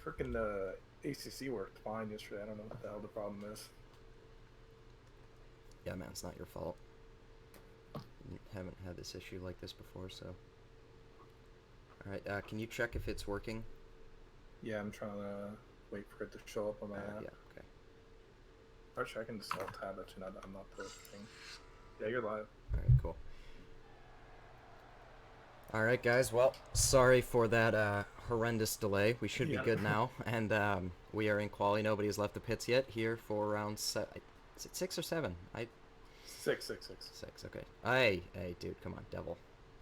freaking ACC worked fine yesterday. I don't know what the hell the problem is. Yeah, man, it's not your fault. You haven't had this issue like this before, so. Alright, can you check if it's working? Yeah, I'm trying to wait for it to show up on my app. Yeah, okay. Actually, I can just alt tab it. I'm not the thing. Yeah, you're live. Alright, cool. Alright, guys, well, sorry for that horrendous delay. We should be Yeah. good now, and we are in quali. Nobody has left the pits yet here for round is it 6 or 7? Six, six, six. 6, okay. Hey, dude, come on, devil.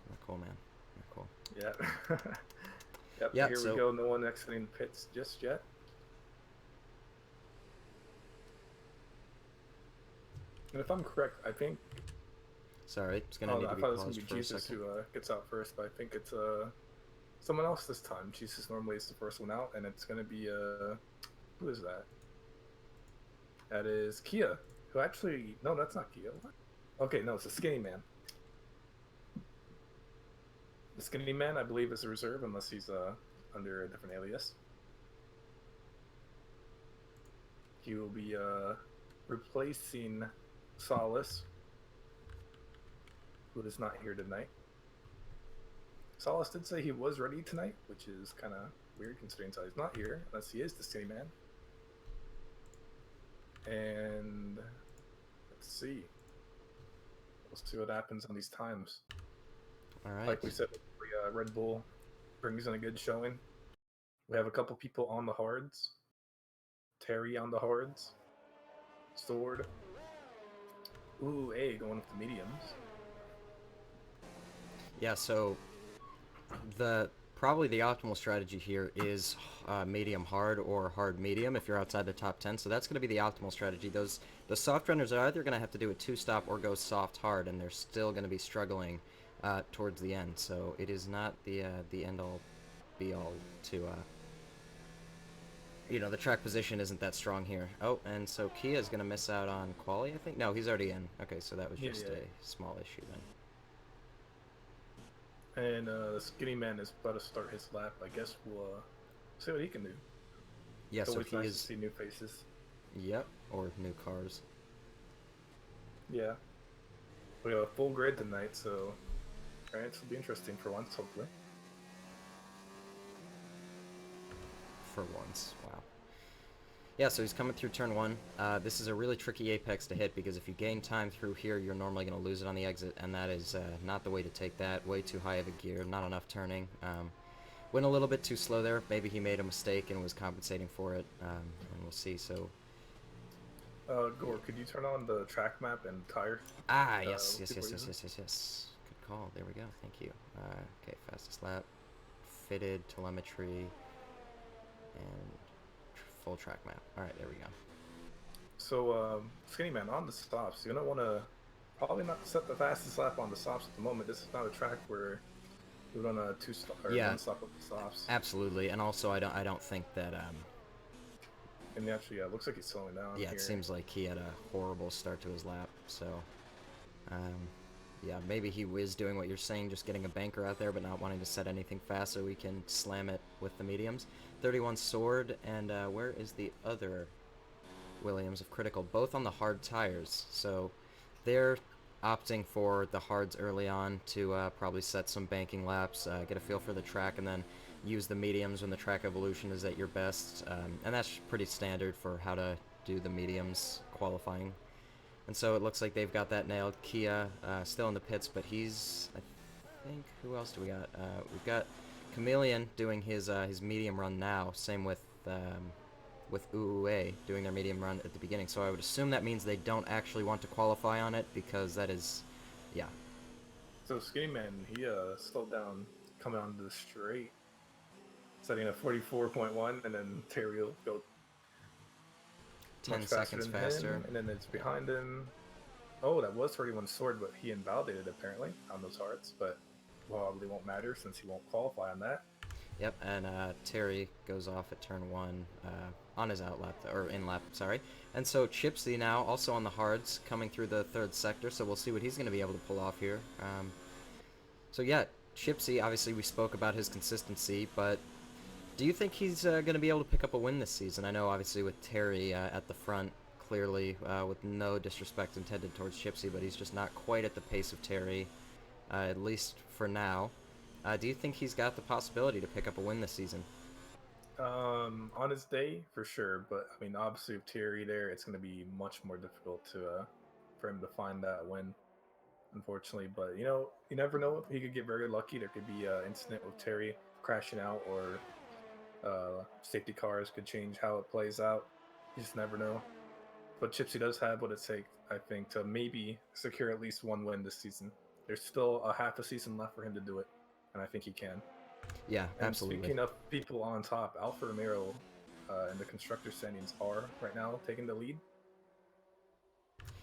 Not cool, man. Not cool. Yeah. Yep, Yeah, here we go. No one exiting the pits just yet. And if I'm correct, I think. Sorry, it's gonna need to I be thought it was gonna paused be for a Jesus second. who gets out first, but I think it's someone else this time. Jesus normally is the first one out, and it's gonna be who is that? That is Kia. Who actually? No, that's not Kia. What? Okay, no, it's a skinny man. The skinny man, I believe, is a reserve unless he's under a different alias. He will be replacing Solace, who is not here tonight. Solace did say he was ready tonight, which is kind of weird considering he's not here, unless he is the skinny man. And let's see. We'll see what happens on these times. All right. Like we said, Red Bull brings in a good showing. We have a couple people on the hards. Terry on the hards. Sword. Ooh, A going with the mediums. Yeah, so probably the optimal strategy here is medium hard or hard medium if you're outside the top 10. So that's going to be the optimal strategy. The soft runners are either going to have to do a 2-stop or go soft hard, and they're still going to be struggling towards the end. So it is not the end all be all to the track position isn't that strong here. Oh, and so Kia is going to miss out on quali, I think. No, he's already in. Okay, so that was just a small issue then. And the skinny man is about to start his lap. I guess we'll see what he can do. Yeah, so he nice is. To see new faces. Yep, or new cars. Yeah, we have a full grid tonight, so this will be interesting for once, hopefully. For once, wow. Yeah, so he's coming through turn 1. This is a really tricky apex to hit because if you gain time through here, you're normally going to lose it on the exit, and that is not the way to take that. Way too high of a gear, not enough turning. Went a little bit too slow there. Maybe he made a mistake and was compensating for it, and we'll see. So, Gore, could you turn on the track map and tire? Yes. Good call. There we go. Thank you. Okay, fastest lap, fitted telemetry, and full track map. All right, there we go. So, skinny man, on the stops, you're gonna want to probably not set the fastest lap on the stops at the moment. This is not a track where we're on a 2-stop or 1-stop with the stops. Absolutely, and also I don't think that And actually, yeah, it looks like he's slowing down. Yeah, it seems like he had a horrible start to his lap. So, yeah, maybe he was doing what you're saying, just getting a banker out there, but not wanting to set anything fast so we can slam it with the mediums. 31 Sword, and where is the other Williams of Critical? Both on the hard tires. So they're opting for the hards early on to probably set some banking laps, get a feel for the track, and then use the mediums when the track evolution is at your best. And that's pretty standard for how to do the mediums qualifying. And so it looks like they've got that nailed. Kia still in the pits, but he's, I think, who else do we got? We've got Chameleon doing his medium run now. Same with UUA doing their medium run at the beginning. So I would assume that means they don't actually want to qualify on it because that is, yeah. So Skinny Man, he slowed down coming onto the straight, setting a 44.1, and then Terry will go 10 seconds faster. Him, and then it's behind him. Oh, that was 31 Sword, but he invalidated apparently on those hearts, but probably won't matter since he won't qualify on that. Yep, and Terry goes off at turn 1 on his out lap, or in lap, sorry. And so Chipsy now also on the hards coming through the 3rd sector, so we'll see what he's going to be able to pull off here. So yeah, Chipsy, obviously we spoke about his consistency, but Do you think he's going to be able to pick up a win this season? I know, obviously, with Terry at the front, clearly, with no disrespect intended towards Chipsy, but he's just not quite at the pace of Terry, at least for now. Do you think he's got the possibility to pick up a win this season? On his day, for sure. But I mean, obviously with Terry there, it's going to be much more difficult to for him to find that win, unfortunately. But you never know. He could get very lucky. There could be an incident with Terry crashing out, or safety cars could change how it plays out. You just never know. But Chipsy does have what it takes, I think, to maybe secure at least one win this season. There's still a half a season left for him to do it, and I think he can. Yeah, And absolutely. speaking of people on top, Alfa Romero in the constructor standings are right now taking the lead.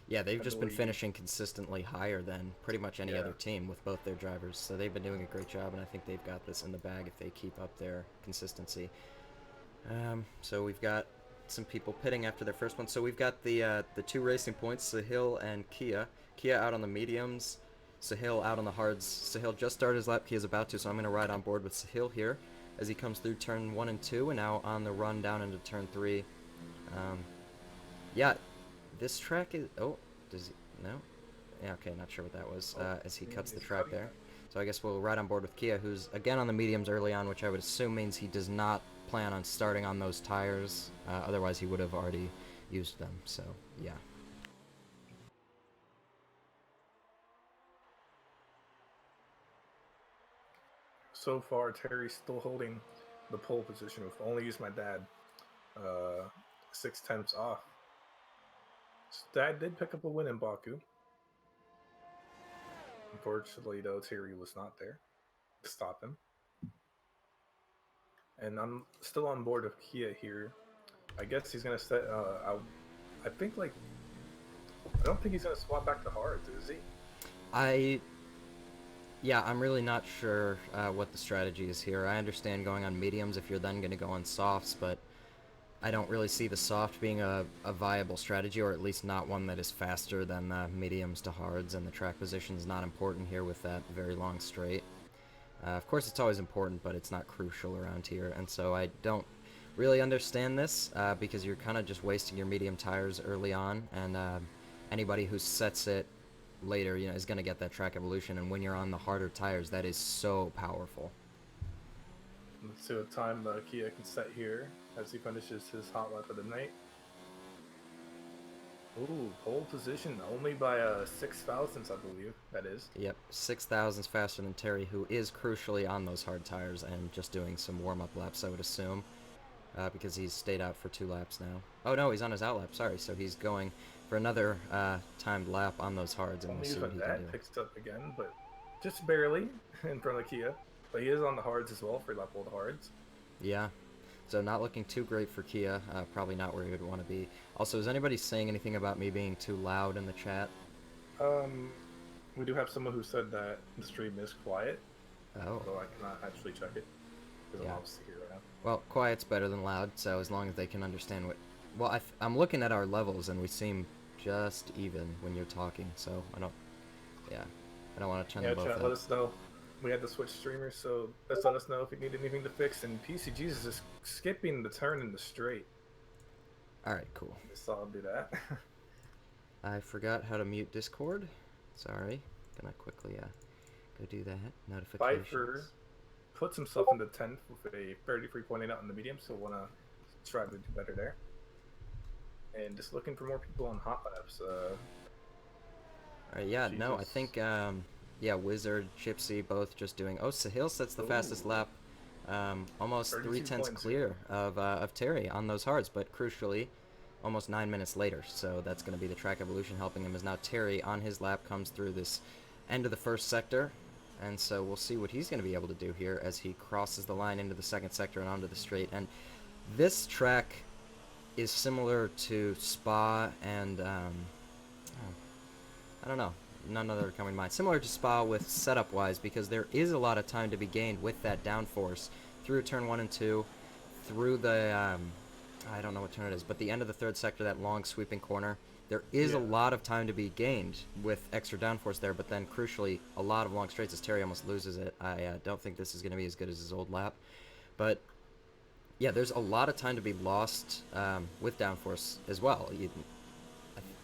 Yeah, they've I just been believe. finishing consistently higher than pretty much any Yeah. other team with both their drivers. So they've been doing a great job, and I think they've got this in the bag if they keep up their consistency. So we've got some people pitting after their first one. So we've got the two racing points, Sahil and Kia. Kia out on the mediums, Sahil out on the hards. Sahil just started his lap. Kia's about to, so I'm going to ride on board with Sahil here as he comes through turn 1 and 2, and now on the run down into turn 3. Yeah, this track is... Oh, does he... No? Yeah, okay, not sure what that was, as he cuts the track there. So I guess we'll ride on board with Kia, who's, again, on the mediums early on, which I would assume means he does not plan on starting on those tires. Otherwise, he would have already used them, so, yeah. So far, Terry's still holding the pole position with only use my dad 6 tenths off. His dad did pick up a win in Baku. Unfortunately, though, Terry was not there to stop him. And I'm still on board with Kia here. I guess he's gonna set. I think I don't think he's gonna swap back to hards, is he? Yeah, I'm really not sure what the strategy is here. I understand going on mediums if you're then going to go on softs, but I don't really see the soft being a viable strategy, or at least not one that is faster than the mediums to hards, and the track position is not important here with that very long straight. Of course, it's always important, but it's not crucial around here, and so I don't really understand this, because you're kind of just wasting your medium tires early on, and anybody who sets it later, is going to get that track evolution, and when you're on the harder tires, that is so powerful. Let's see what time Kia can set here as he finishes his hot lap of the night. Ooh, pole position only by 6 thousandths, I believe that is. Yep, 6 thousandths faster than Terry, who is crucially on those hard tires and just doing some warm-up laps, I would assume, because he's stayed out for 2 laps now. Oh no, he's on his out lap, sorry, so he's going for another timed lap on those hards, and we'll see what he can do. Picks up again, but just barely in front of Kia. But he is on the hards as well for lap all the hards. Yeah, so not looking too great for Kia. Probably not where he would want to be. Also, is anybody saying anything about me being too loud in the chat? We do have someone who said that the stream is quiet. Oh. Although I cannot actually check it because I'm obviously here right now. Well, quiet's better than loud, so as long as they can understand what... Well, I'm looking at our levels, and we seem just even when you're talking, so I don't want to turn them both chat, up. let us know. We had to switch streamers, so let's let us know if you need anything to fix. And PCGs is just skipping the turn in the straight. Alright, cool. So I'll do that. I forgot how to mute Discord. Sorry. Gonna quickly go do that. Notifications. Pfeiffer puts himself into 10th with a 33.8 out in the medium, so wanna strive to do better there. And just looking for more people on hot laps. Alright, yeah, Jesus. no, I think yeah, Wizard, Chipsy, both just doing... Oh, Sahil sets the fastest lap. Almost 3 tenths clear of Terry on those hards, but crucially, almost 9 minutes later. So that's going to be the track evolution helping him, as now Terry on his lap comes through this end of the first sector. And so we'll see what he's going to be able to do here as he crosses the line into the second sector and onto the straight. And this track is similar to Spa and... I don't know. None other coming to mind. Similar to Spa with setup-wise, because there is a lot of time to be gained with that downforce through turn 1 and 2, through the, I don't know what turn it is, but the end of the third sector, that long sweeping corner. There is a lot of time to be gained with extra downforce there, but then crucially, a lot of long straights as Terry almost loses it. I don't think this is going to be as good as his old lap, but Yeah, there's a lot of time to be lost with downforce as well.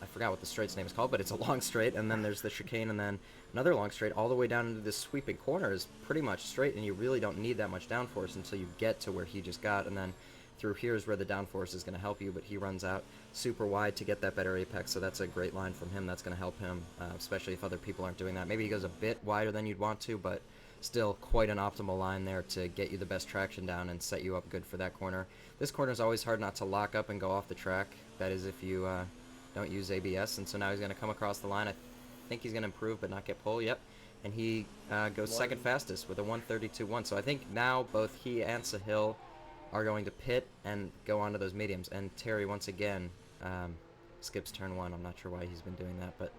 I forgot what the straight's name is called, but it's a long straight, and then there's the chicane, and then another long straight all the way down into this sweeping corner is pretty much straight, and you really don't need that much downforce until you get to where he just got, and then through here is where the downforce is going to help you, but he runs out super wide to get that better apex, so that's a great line from him. That's going to help him, especially if other people aren't doing that. Maybe he goes a bit wider than you'd want to, but still quite an optimal line there to get you the best traction down and set you up good for that corner. This corner is always hard not to lock up and go off the track. That is if you don't use ABS, and so now he's going to come across the line. I think he's going to improve but not get pole. Yep. And he goes second fastest with a 132.1. So I think now both he and Sahil are going to pit and go onto those mediums. And Terry, once again, skips turn 1. I'm not sure why he's been doing that, but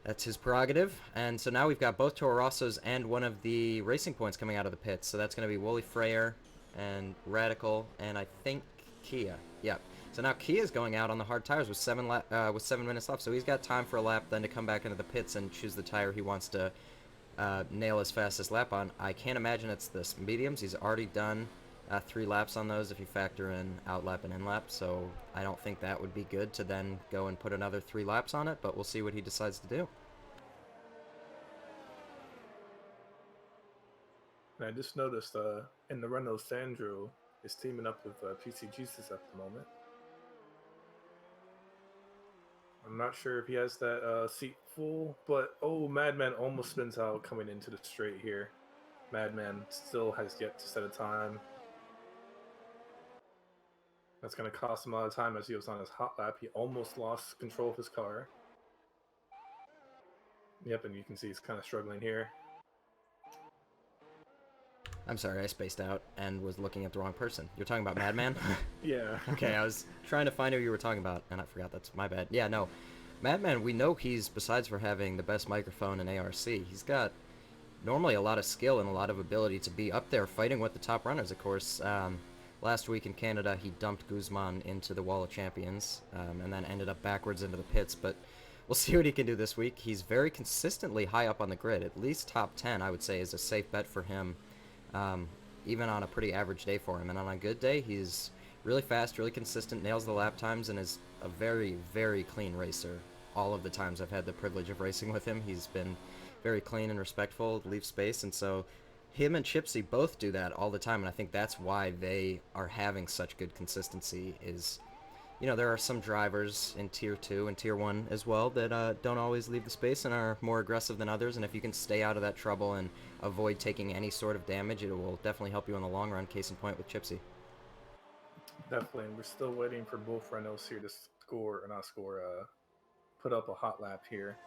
that's his prerogative. And so now we've got both Toro Rossos and one of the Racing Points coming out of the pits. So that's going to be Wooly Freyer and Radical, and I think Kia. Yep. So now Kia's going out on the hard tires with 7 minutes left. So he's got time for a lap then to come back into the pits and choose the tire he wants to nail his fastest lap on. I can't imagine it's the mediums. He's already done 3 laps on those if you factor in out lap and in lap. So I don't think that would be good to then go and put another 3 laps on it. But we'll see what he decides to do. And I just noticed in the Renault Sandro is teaming up with PC Jesus at the moment. I'm not sure if he has that seat full, but oh, Madman almost spins out coming into the straight here. Madman still has yet to set a time. That's going to cost him a lot of time as he was on his hot lap. He almost lost control of his car. Yep, and you can see he's kind of struggling here. I'm sorry, I spaced out and was looking at the wrong person. You're talking about Madman? Yeah. Okay, I was trying to find who you were talking about, and I forgot. That's my bad. Yeah, no. Madman, we know he's, besides for having the best microphone in ARC, he's got normally a lot of skill and a lot of ability to be up there fighting with the top runners, of course. Last week in Canada, he dumped Guzman into the Wall of Champions, and then ended up backwards into the pits, but we'll see what he can do this week. He's very consistently high up on the grid. At least top 10, I would say, is a safe bet for him. Even on a pretty average day for him. And on a good day, he's really fast, really consistent, nails the lap times, and is a very, very clean racer. All of the times I've had the privilege of racing with him, he's been very clean and respectful, leave space, and so him and Chipsy both do that all the time, and I think that's why they are having such good consistency is, you know, there are some drivers in Tier 2 and Tier 1 as well that don't always leave the space and are more aggressive than others, and if you can stay out of that trouble and avoid taking any sort of damage, it will definitely help you in the long run, case in point with Chipsy. Definitely, and we're still waiting for both Renaults here to put up a hot lap here.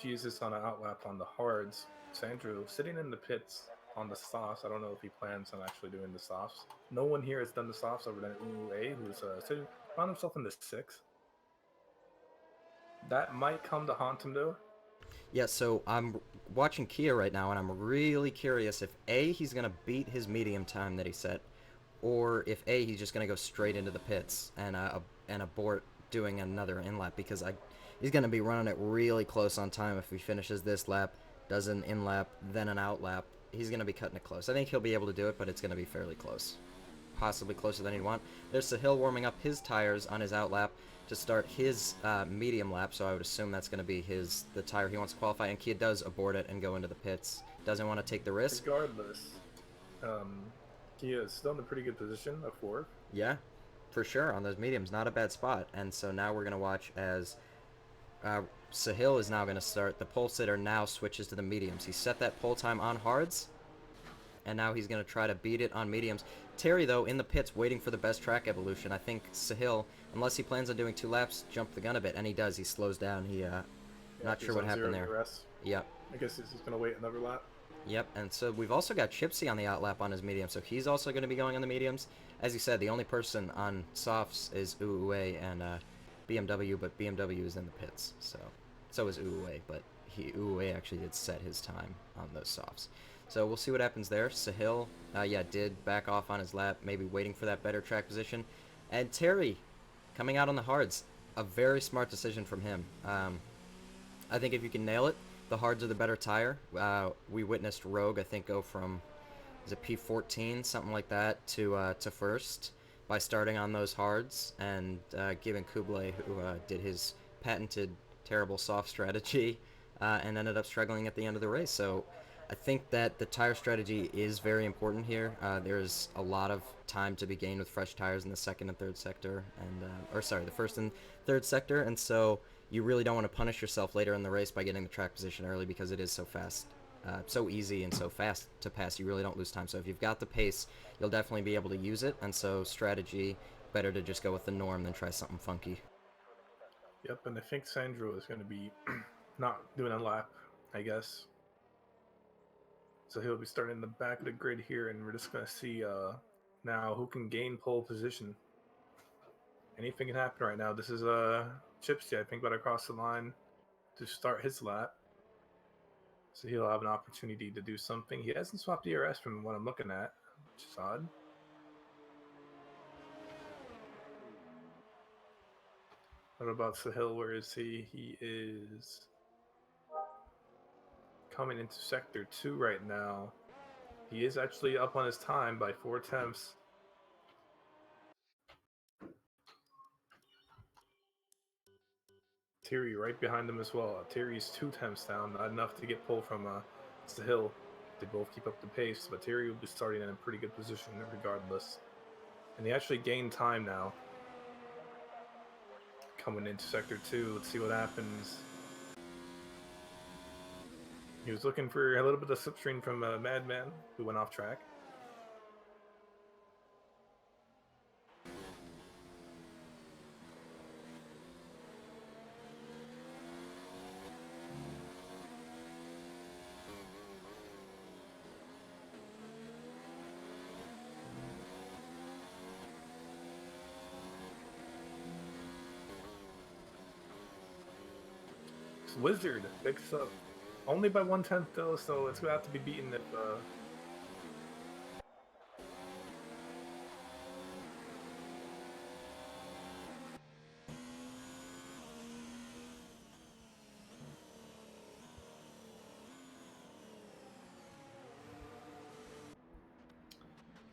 Jesus on an out lap on the hards. Sandro sitting in the pits on the softs. I don't know if he plans on actually doing the softs. No one here has done the softs other than UA, who's found himself in the 6th. That might come to haunt him though. Yeah, so I'm watching Kia right now, and I'm really curious if A, he's going to beat his medium time that he set, or if A, he's just going to go straight into the pits and abort doing another in-lap, because he's going to be running it really close on time if he finishes this lap, does an in-lap, then an out-lap. He's going to be cutting it close. I think he'll be able to do it, but it's going to be fairly close. Possibly closer than he'd want. There's Sahil warming up his tires on his out-lap to start his medium lap, so I would assume that's going to be the tire he wants to qualify, and Kia does abort it and go into the pits. Doesn't want to take the risk. Regardless, Kia is still in a pretty good position, a 4th. Yeah, for sure, on those mediums. Not a bad spot. And so now we're going to watch as Sahil is now going to start. The pole sitter now switches to the mediums. He set that pole time on hards, and now he's going to try to beat it on mediums. Terry, though, in the pits, waiting for the best track evolution. I think Sahil, unless he plans on doing 2 laps, jumped the gun a bit, and he does. He slows down. Not sure what happened there. Yep. I guess he's just going to wait another lap. Yep, and so we've also got Chipsy on the outlap on his medium, so he's also going to be going on the mediums. As you said, the only person on softs is Uwe and BMW, but BMW is in the pits, so is Uwe, but Uwe actually did set his time on those softs. So we'll see what happens there. Sahil, did back off on his lap, maybe waiting for that better track position. And Terry, coming out on the hards, a very smart decision from him. I think if you can nail it, the hards are the better tire. We witnessed Rogue, I think, go from is it P14, something like that, to first by starting on those hards and giving Kublai, who did his patented terrible soft strategy, and ended up struggling at the end of the race. So I think that the tire strategy is very important here. There's a lot of time to be gained with fresh tires in the second and third sector, and or sorry, the first and third sector, and so you really don't want to punish yourself later in the race by getting the track position early because it is so fast, so easy and so fast to pass. You really don't lose time. So if you've got the pace, you'll definitely be able to use it. And so strategy, better to just go with the norm than try something funky. Yep, and I think Sandro is going to be not doing a lap, I guess. So he'll be starting in the back of the grid here, and we're just going to see now who can gain pole position. Anything can happen right now. This is Chipsy, I think, about to cross the line to start his lap. So he'll have an opportunity to do something. He hasn't swapped DRS from what I'm looking at, which is odd. What about Sahil? Where is he? He is coming into sector 2 right now. He is actually up on his time by 4 tenths. Thierry right behind him as well. Thierry's 2 tenths down, not enough to get pulled from Sahil. They both keep up the pace, but Thierry will be starting in a pretty good position regardless. And they actually gain time now. Coming into sector 2, let's see what happens. He was looking for a little bit of slipstream from Madman, who went off track. Wizard picks up only by 1/10 though, so it's gonna have to be beaten if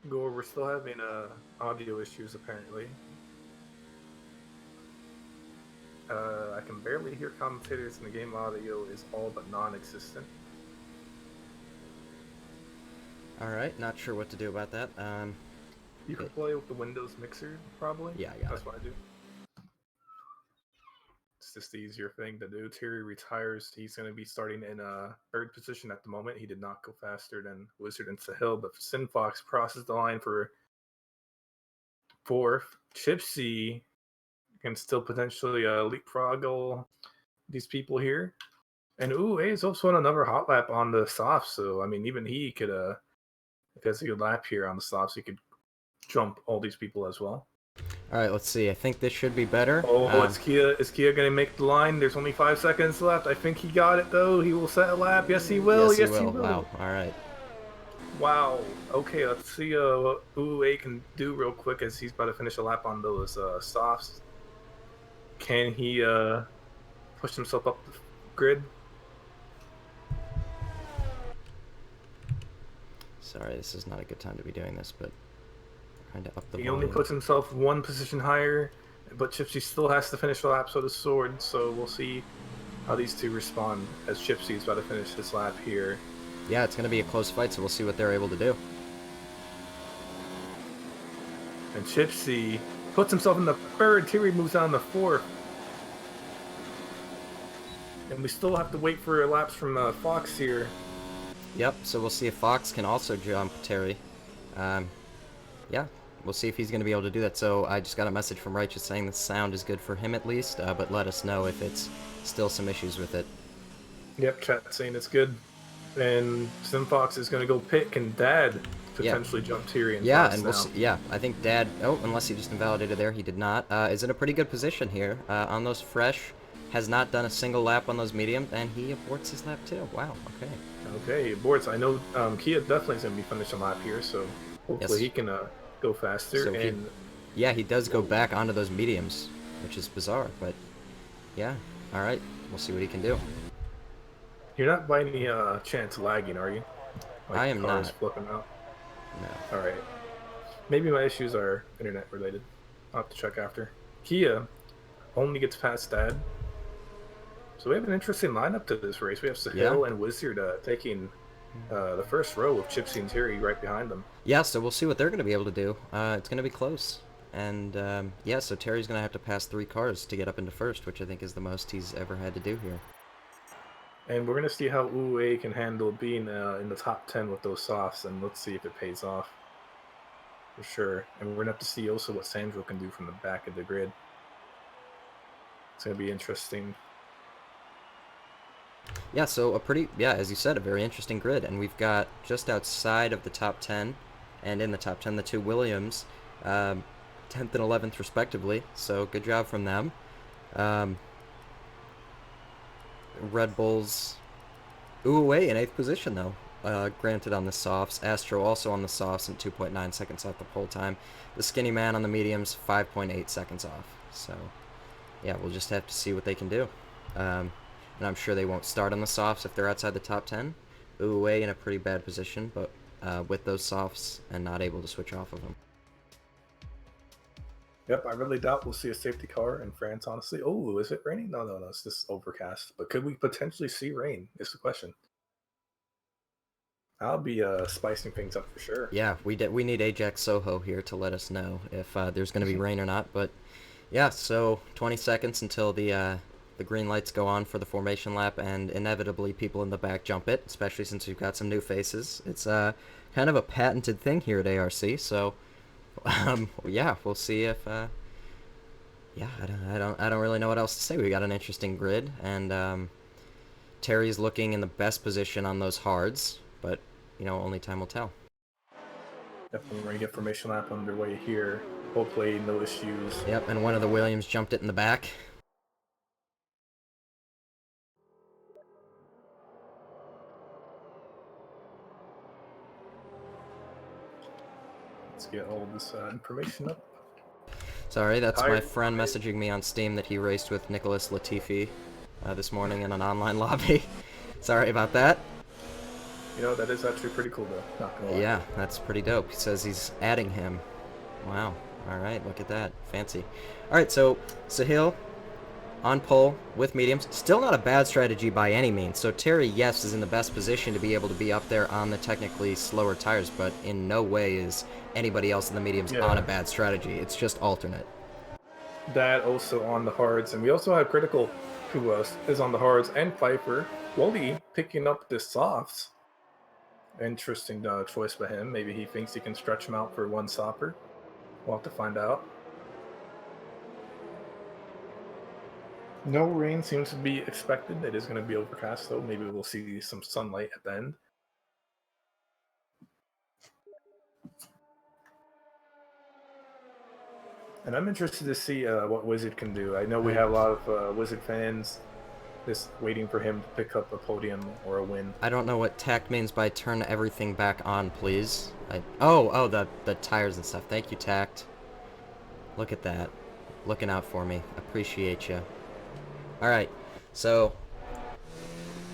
Gore, we're still having audio issues apparently. I can barely hear commentators, and the game audio is all but non-existent. Alright, not sure what to do about that. You can play with the Windows mixer, probably. Yeah, I got That's it. what I do. It's just the easier thing to do. Thierry retires. He's going to be starting in third position at the moment. He did not go faster than Wizard and Sahil, but Sinfox crosses the line for fourth. Chipsy can still potentially leapfrog all these people here. And Hayes also on another hot lap on the soft, so I mean, even he could, if he has a good lap here on the softs, he could jump all these people as well. All right, let's see. I think this should be better. Is Kia going to make the line? There's only 5 seconds left. I think he got it, though. He will set a lap. Yes, he will. Yes, he will. Wow. All right. Wow. Okay, let's see what Uwe can do real quick as he's about to finish a lap on those softs. Can he push himself up the grid? Sorry, this is not a good time to be doing this, but trying to up the He volume. only puts himself 1 position higher, but Chipsy still has to finish the lap, so does Sword. So we'll see how these two respond as Chipsy is about to finish his lap here. Yeah, it's going to be a close fight, so we'll see what they're able to do. And Chipsy puts himself in the third. Thierry moves down to fourth. And we still have to wait for laps from Fox here. Yep, so we'll see if Fox can also jump Terry. Yeah, we'll see if he's going to be able to do that. So I just got a message from Righteous saying the sound is good for him at least, but let us know if it's still some issues with it. Yep, chat saying it's good. And SimFox is going to go pick, and Dad potentially jump Thierry and yeah, Fox and now. we'll see, yeah, I think Dad, unless he just invalidated there, he did not, is in a pretty good position here on those fresh. Has not done a single lap on those mediums, and he aborts his lap too. Wow, okay. Okay, aborts. I know Kia definitely is going to be finishing lap here, so hopefully he can go faster. So and yeah, he does go back onto those mediums, which is bizarre, but yeah. All right, we'll see what he can do. You're not by any chance lagging, are you? I am not. Flipping out. No. All right. Maybe my issues are internet related. I'll have to check after. Kia only gets past Dad. So we have an interesting lineup to this race. We have Sahil Yeah. and Wizard taking the first row with Chipsy and Terry right behind them. Yeah, so we'll see what they're going to be able to do. It's going to be close. And, yeah, so Terry's going to have to pass 3 cars to get up into first, which I think is the most he's ever had to do here. And we're going to see how Uwe can handle being in the top 10 with those softs, and let's see if it pays off. For sure. And we're going to have to see also what Sandro can do from the back of the grid. It's going to be interesting. Yeah, so as you said, a very interesting grid. And we've got just outside of the top 10, and in the top 10, the 2 Williams, 10th and 11th respectively. So good job from them. Red Bulls, Uwe in 8th position, though. Granted on the softs. Astro also on the softs and 2.9 seconds off the pole time. The Skinny Man on the mediums, 5.8 seconds off. So, yeah, we'll just have to see what they can do. And I'm sure they won't start on the softs if they're outside the top 10. Uwe in a pretty bad position, but with those softs and not able to switch off of them. Yep, I really doubt we'll see a safety car in France, honestly. Oh, is it raining? No, it's just overcast. But could we potentially see rain is the question. I'll be spicing things up for sure. Yeah, we need Ajax Soho here to let us know if there's going to be rain or not. But yeah, so 20 seconds until the green lights go on for the formation lap, and inevitably people in the back jump it, especially since we've got some new faces. It's kind of a patented thing here at ARC, so yeah, we'll see if yeah, I don't really know what else to say. We got an interesting grid, and Terry's looking in the best position on those hards, but you know, only time will tell. Definitely we're gonna get formation lap underway here. Hopefully no issues. Yep, and one of the Williams jumped it in the back. Let's get all this information up. Sorry, that's my friend messaging me on Steam that he raced with Nicholas Latifi this morning in an online lobby. Sorry about that. You know, that is actually pretty cool, though. Not gonna lie. Yeah, that's pretty dope. He says he's adding him. Wow. Alright, look at that. Fancy. Alright, so Sahil on pole with mediums. Still not a bad strategy by any means. So Terry, yes, is in the best position to be able to be up there on the technically slower tires, but in no way is anybody else in the mediums on a bad strategy. It's just alternate. That also on the hards, and we also have Critical, who is on the hards, and Pfeiffer. Wally picking up the softs. Interesting choice by him. Maybe he thinks he can stretch him out for one stopper. We'll have to find out. No rain seems to be expected. It is going to be overcast, though. Maybe we'll see some sunlight at the end. And I'm interested to see what Wizard can do. I know we have a lot of Wizard fans just waiting for him to pick up a podium or a win. I don't know what tact means by turn everything back on, please. Oh, the tires and stuff. Thank you, tact. Look at that. Looking out for me. Appreciate you. Alright, so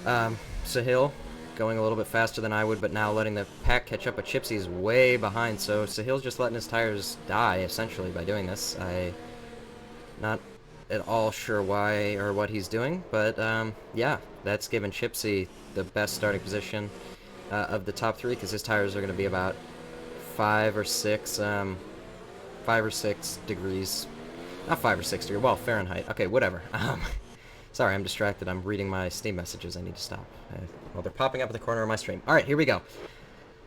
Sahil going a little bit faster than I would, but now letting the pack catch up, but Chipsy's way behind, so Sahil's just letting his tires die, essentially, by doing this. I'm not at all sure why or what he's doing, but yeah, that's given Chipsy the best starting position of the top 3, because his tires are going to be about 5 or 6 degrees, not 5 or 6 degrees, well, Fahrenheit, okay, whatever. Sorry, I'm distracted. I'm reading my Steam messages. I need to stop. Well, they're popping up at the corner of my stream. Alright, here we go.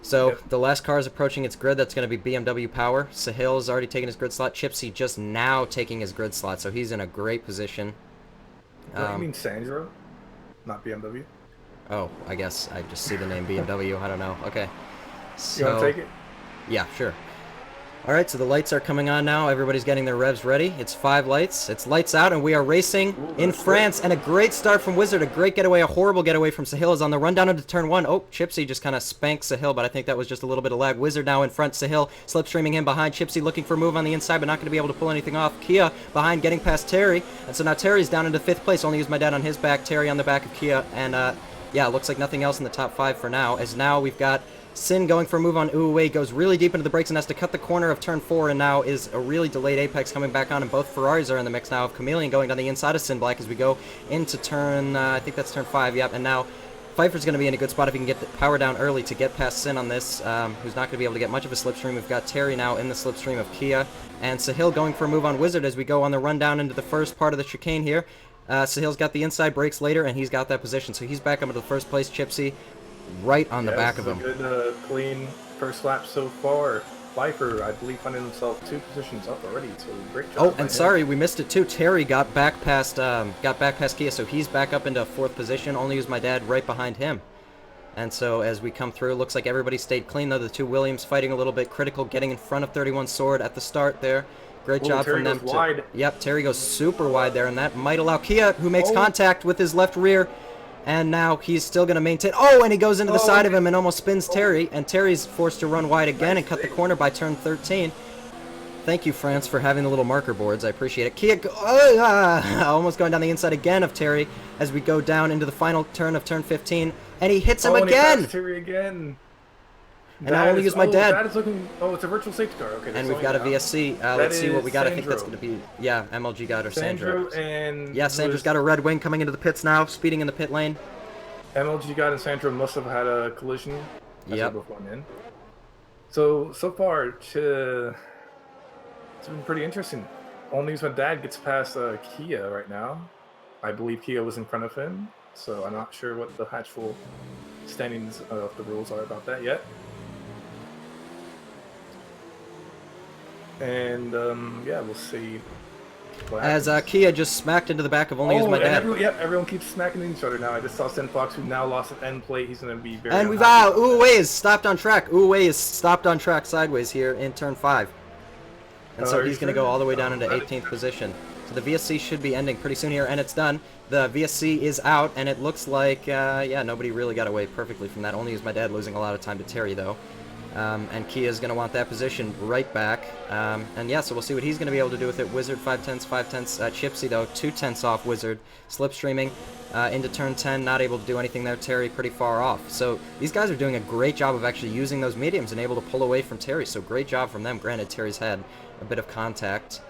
So, the last car is approaching its grid. That's going to be BMW Power. Sahil has already taken his grid slot. Chipsy just now taking his grid slot, so he's in a great position. You mean Sandro? Not BMW? Oh, I guess I just see the name BMW. I don't know. Okay. So, you want to take it? Yeah, sure. Alright, so the lights are coming on now. Everybody's getting their revs ready. It's 5 lights. It's lights out, and we are racing in France. And a great start from Wizard. A great getaway, a horrible getaway from Sahil is on the run down into turn 1. Oh, Chipsy just kind of spanked Sahil, but I think that was just a little bit of lag. Wizard now in front. Sahil slipstreaming him behind. Chipsy looking for a move on the inside, but not going to be able to pull anything off. Kia behind, getting past Terry. And so now Terry's down into 5th place. Only used my dad on his back. Terry on the back of Kia. And, yeah, looks like nothing else in the top 5 for now, as now we've got Sin going for a move on Uwe, goes really deep into the brakes and has to cut the corner of turn 4, and now is a really delayed apex coming back on, and both Ferraris are in the mix now of Chameleon going down the inside of Sin Black as we go into turn, I think that's turn 5, yep, and now Pfeiffer's going to be in a good spot if he can get the power down early to get past Sin on this, who's not going to be able to get much of a slipstream. We've got Terry now in the slipstream of Kia, and Sahil going for a move on Wizard as we go on the run down into the first part of the chicane here. Sahil's got the inside brakes later, and he's got that position, so he's back up into the first place. Chipsy right on the back of him. Good, clean first lap so far. Pfeiffer, I believe, finding himself 2 positions up already, so great job. Oh, and sorry, we missed it too. Terry got back past Kia, so he's back up into 4th position. Only use my dad right behind him. And so as we come through, looks like everybody stayed clean, though. The 2 Williams fighting a little bit. Critical getting in front of 31 Sword at the start there. Great job from them. Wide. Yep, Terry goes super wide there, and that might allow Kia, who makes contact with his left rear. And now he's still going to maintain. Oh, and he goes into the side of him and almost spins Terry. And Terry's forced to run wide again and cut the corner by turn 13. Thank you, France, for having the little marker boards. I appreciate it. Kia almost going down the inside again of Terry as we go down into the final turn of turn 15. And he hits him again. And Terry again. And I only use my dad. That is looking. Oh, it's a virtual safety car. Okay. And we've got a VSC. Let's see what we got. I think that's going to be, yeah, MLG God or Sandro. And yeah, Sandro's got a red wing coming into the pits now, speeding in the pit lane. MLG God and Sandro must have had a collision. Yep. So far, it's been pretty interesting. Only use my dad gets past Kia right now. I believe Kia was in front of him, so I'm not sure what the actual standings of the rules are about that yet. And yeah, we'll see. As Kia just smacked into the back of Only Use My Dad. Everyone keeps smacking each other now. I just saw Sin Fox, who now lost an end plate. He's going to be very. And we've Uwe is stopped on track. Uwe is stopped on track sideways here in turn 5. And so he's going to go all the way down into 18th position. So the VSC should be ending pretty soon here, and it's done. The VSC is out, and it looks like, yeah, nobody really got away perfectly from that. Only Use My Dad losing a lot of time to Terry, though. And Kia's going to want that position right back. And yeah, so we'll see what he's going to be able to do with it. Wizard 5/10, 5/10. Chipsy, though, 2/10 off Wizard. Slipstreaming into turn 10, not able to do anything there. Terry pretty far off. So these guys are doing a great job of actually using those mediums and able to pull away from Terry. So great job from them. Granted, Terry's had a bit of contact.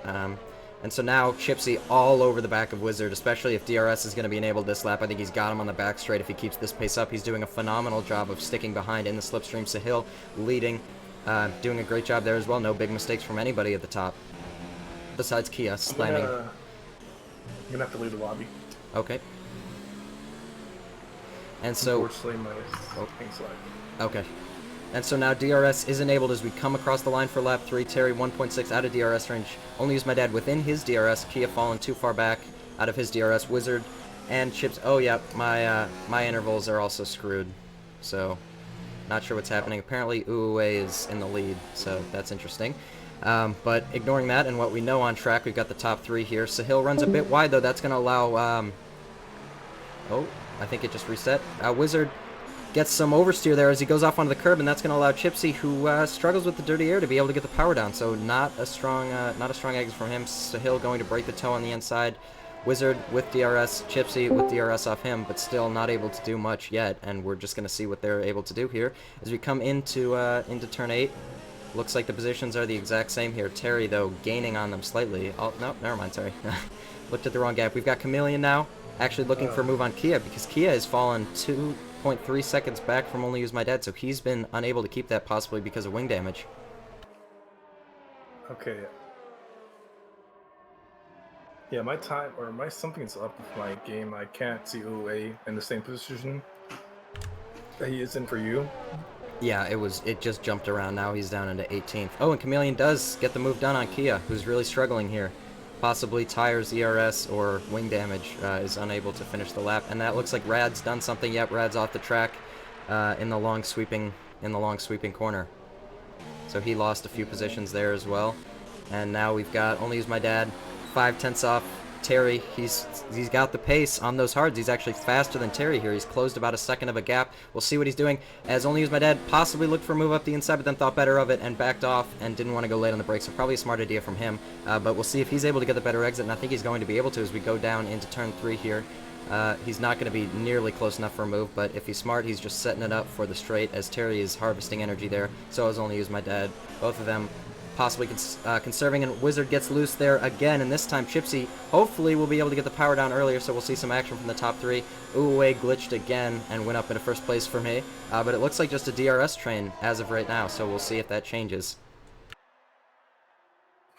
And so now Chipsy all over the back of Wizard, especially if DRS is going to be enabled this lap. I think he's got him on the back straight if he keeps this pace up. He's doing a phenomenal job of sticking behind in the slipstream. Sahil leading, doing a great job there as well. No big mistakes from anybody at the top, besides Kia slamming. I'm going to have to leave the lobby. Okay. And so... Unfortunately, my thing's like... Okay. And so now DRS is enabled as we come across the line for lap 3. Terry 1.6 out of DRS range. Only Use My Dad within his DRS. Kia fallen too far back out of his DRS. Wizard and Chips. Oh, yeah, my intervals are also screwed. So, not sure what's happening. Apparently, Uwe is in the lead, so that's interesting. But ignoring that and what we know on track, we've got the top 3 here. Sahil runs a bit wide, though. That's going to allow... Oh, I think it just reset. Wizard... gets some oversteer there as he goes off onto the curb, and that's going to allow Chipsy, who struggles with the dirty air, to be able to get the power down. So not a strong exit from him. Sahil going to break the toe on the inside. Wizard with DRS, Chipsy with DRS off him, but still not able to do much yet. And we're just going to see what they're able to do here as we come into turn 8. Looks like the positions are the exact same here. Terry, though, gaining on them slightly. Oh no, never mind. Sorry, looked at the wrong gap. We've got Chameleon now, actually looking for a move on Kia because Kia has fallen 2.3 seconds back from Only Use My Dad, so he's been unable to keep that, possibly because of wing damage. Okay. Yeah, my time, or my something's up with my game. I can't see Uwe in the same position that he is in for you. Yeah, it just jumped around. Now he's down into 18th. Oh, and Chameleon does get the move done on Kia, who's really struggling here. Possibly tires, ERS, or wing damage, is unable to finish the lap. And that looks like Rad's done something. Yep, Rad's off the track in the long sweeping corner. So he lost a few positions there as well. And now we've got Only Use My Dad 5/10 off Terry. He's got the pace on those hards. He's actually faster than Terry here. He's closed about a second of a gap. We'll see what he's doing. As Only Use My Dad possibly looked for a move up the inside, but then thought better of it and backed off and didn't want to go late on the brakes. So probably a smart idea from him. But we'll see if he's able to get the better exit, and I think he's going to be able to as we go down into turn 3 here. He's not going to be nearly close enough for a move, but if he's smart, he's just setting it up for the straight as Terry is harvesting energy there. So has Only Use My Dad. Both of them possibly conserving, and Wizard gets loose there again, and this time Chipsy hopefully will be able to get the power down earlier, so we'll see some action from the top 3. Uwe glitched again and went up into first place for me, but it looks like just a DRS train as of right now, so we'll see if that changes.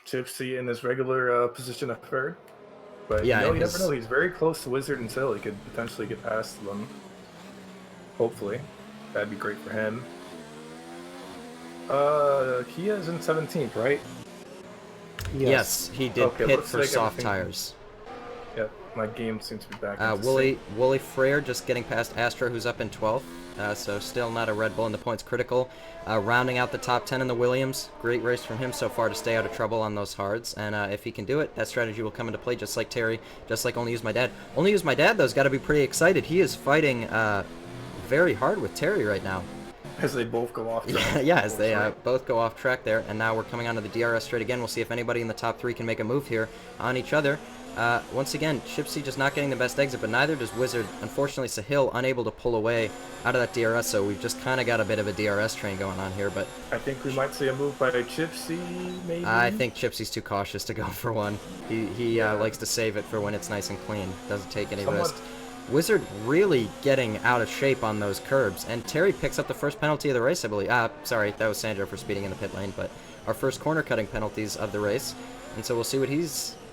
Chipsy in his regular position of third. But yeah, you never know. He's very close to Wizard and Hill. He could potentially get past them. Hopefully. That'd be great for him. Kia's in 17th, right? Yes, he did pit for like soft tires. Yep, my game seems to be back. Wooly Frere just getting past Astro, who's up in 12th. So still not a Red Bull in the points critical. Rounding out the top 10 in the Williams. Great race from him so far to stay out of trouble on those hards. And if he can do it, that strategy will come into play just like Terry, just like Only Use My Dad. Only Use My Dad, though, has got to be pretty excited. He is fighting very hard with Terry right now. As they both go off track. Yeah, as they both go off track there. And now we're coming onto the DRS straight again. We'll see if anybody in the top 3 can make a move here on each other. Once again, Chipsy just not getting the best exit, but neither does Wizard. Unfortunately, Sahil unable to pull away out of that DRS, so we've just kind of got a bit of a DRS train going on here. But I think we might see a move by Chipsy, maybe? I think Chipsy's too cautious to go for one. He likes to save it for when it's nice and clean. Doesn't take any risk. Wizard really getting out of shape on those curbs, and Terry picks up the first penalty of the race, I believe. Sorry, that was Sandro for speeding in the pit lane, but our first corner cutting penalties of the race. And so we'll see what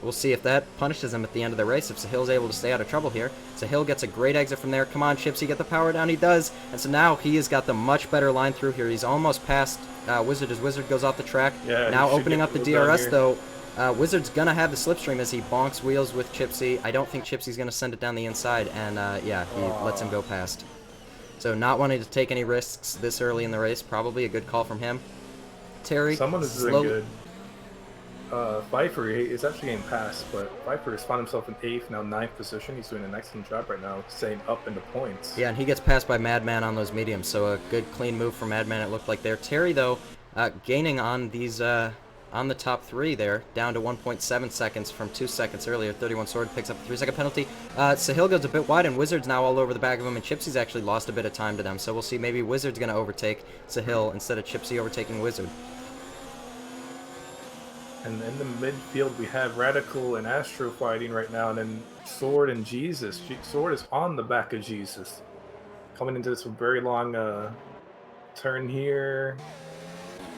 we'll see if that punishes him at the end of the race, if Sahil's able to stay out of trouble here. Sahil gets a great exit from there. Come on, Chipsy, get the power down. He does. And so now he has got the much better line through here. He's almost past Wizard as Wizard goes off the track. Yeah, now opening up the DRS, though. Wizard's going to have the slipstream as he bonks wheels with Chipsy. I don't think Chipsy's going to send it down the inside, and yeah, he lets him go past. So not wanting to take any risks this early in the race, probably a good call from him. Terry, someone is doing good. Pfeiffer is actually getting passed, but Pfeiffer has found himself in 8th, now 9th position. He's doing an excellent job right now, staying up in the points. Yeah, and he gets passed by Madman on those mediums, so a good clean move from Madman it looked like there. Terry, though, gaining on these on the top 3 there, down to 1.7 seconds from 2 seconds earlier. 31 Sword picks up a 3-second penalty. Sahil goes a bit wide, and Wizard's now all over the back of him, and Chipsy's actually lost a bit of time to them. So we'll see, maybe Wizard's going to overtake Sahil instead of Chipsy overtaking Wizard. And in the midfield, we have Radical and Astro fighting right now, and then Sword and Jesus. Sword is on the back of Jesus. Coming into this very long turn here.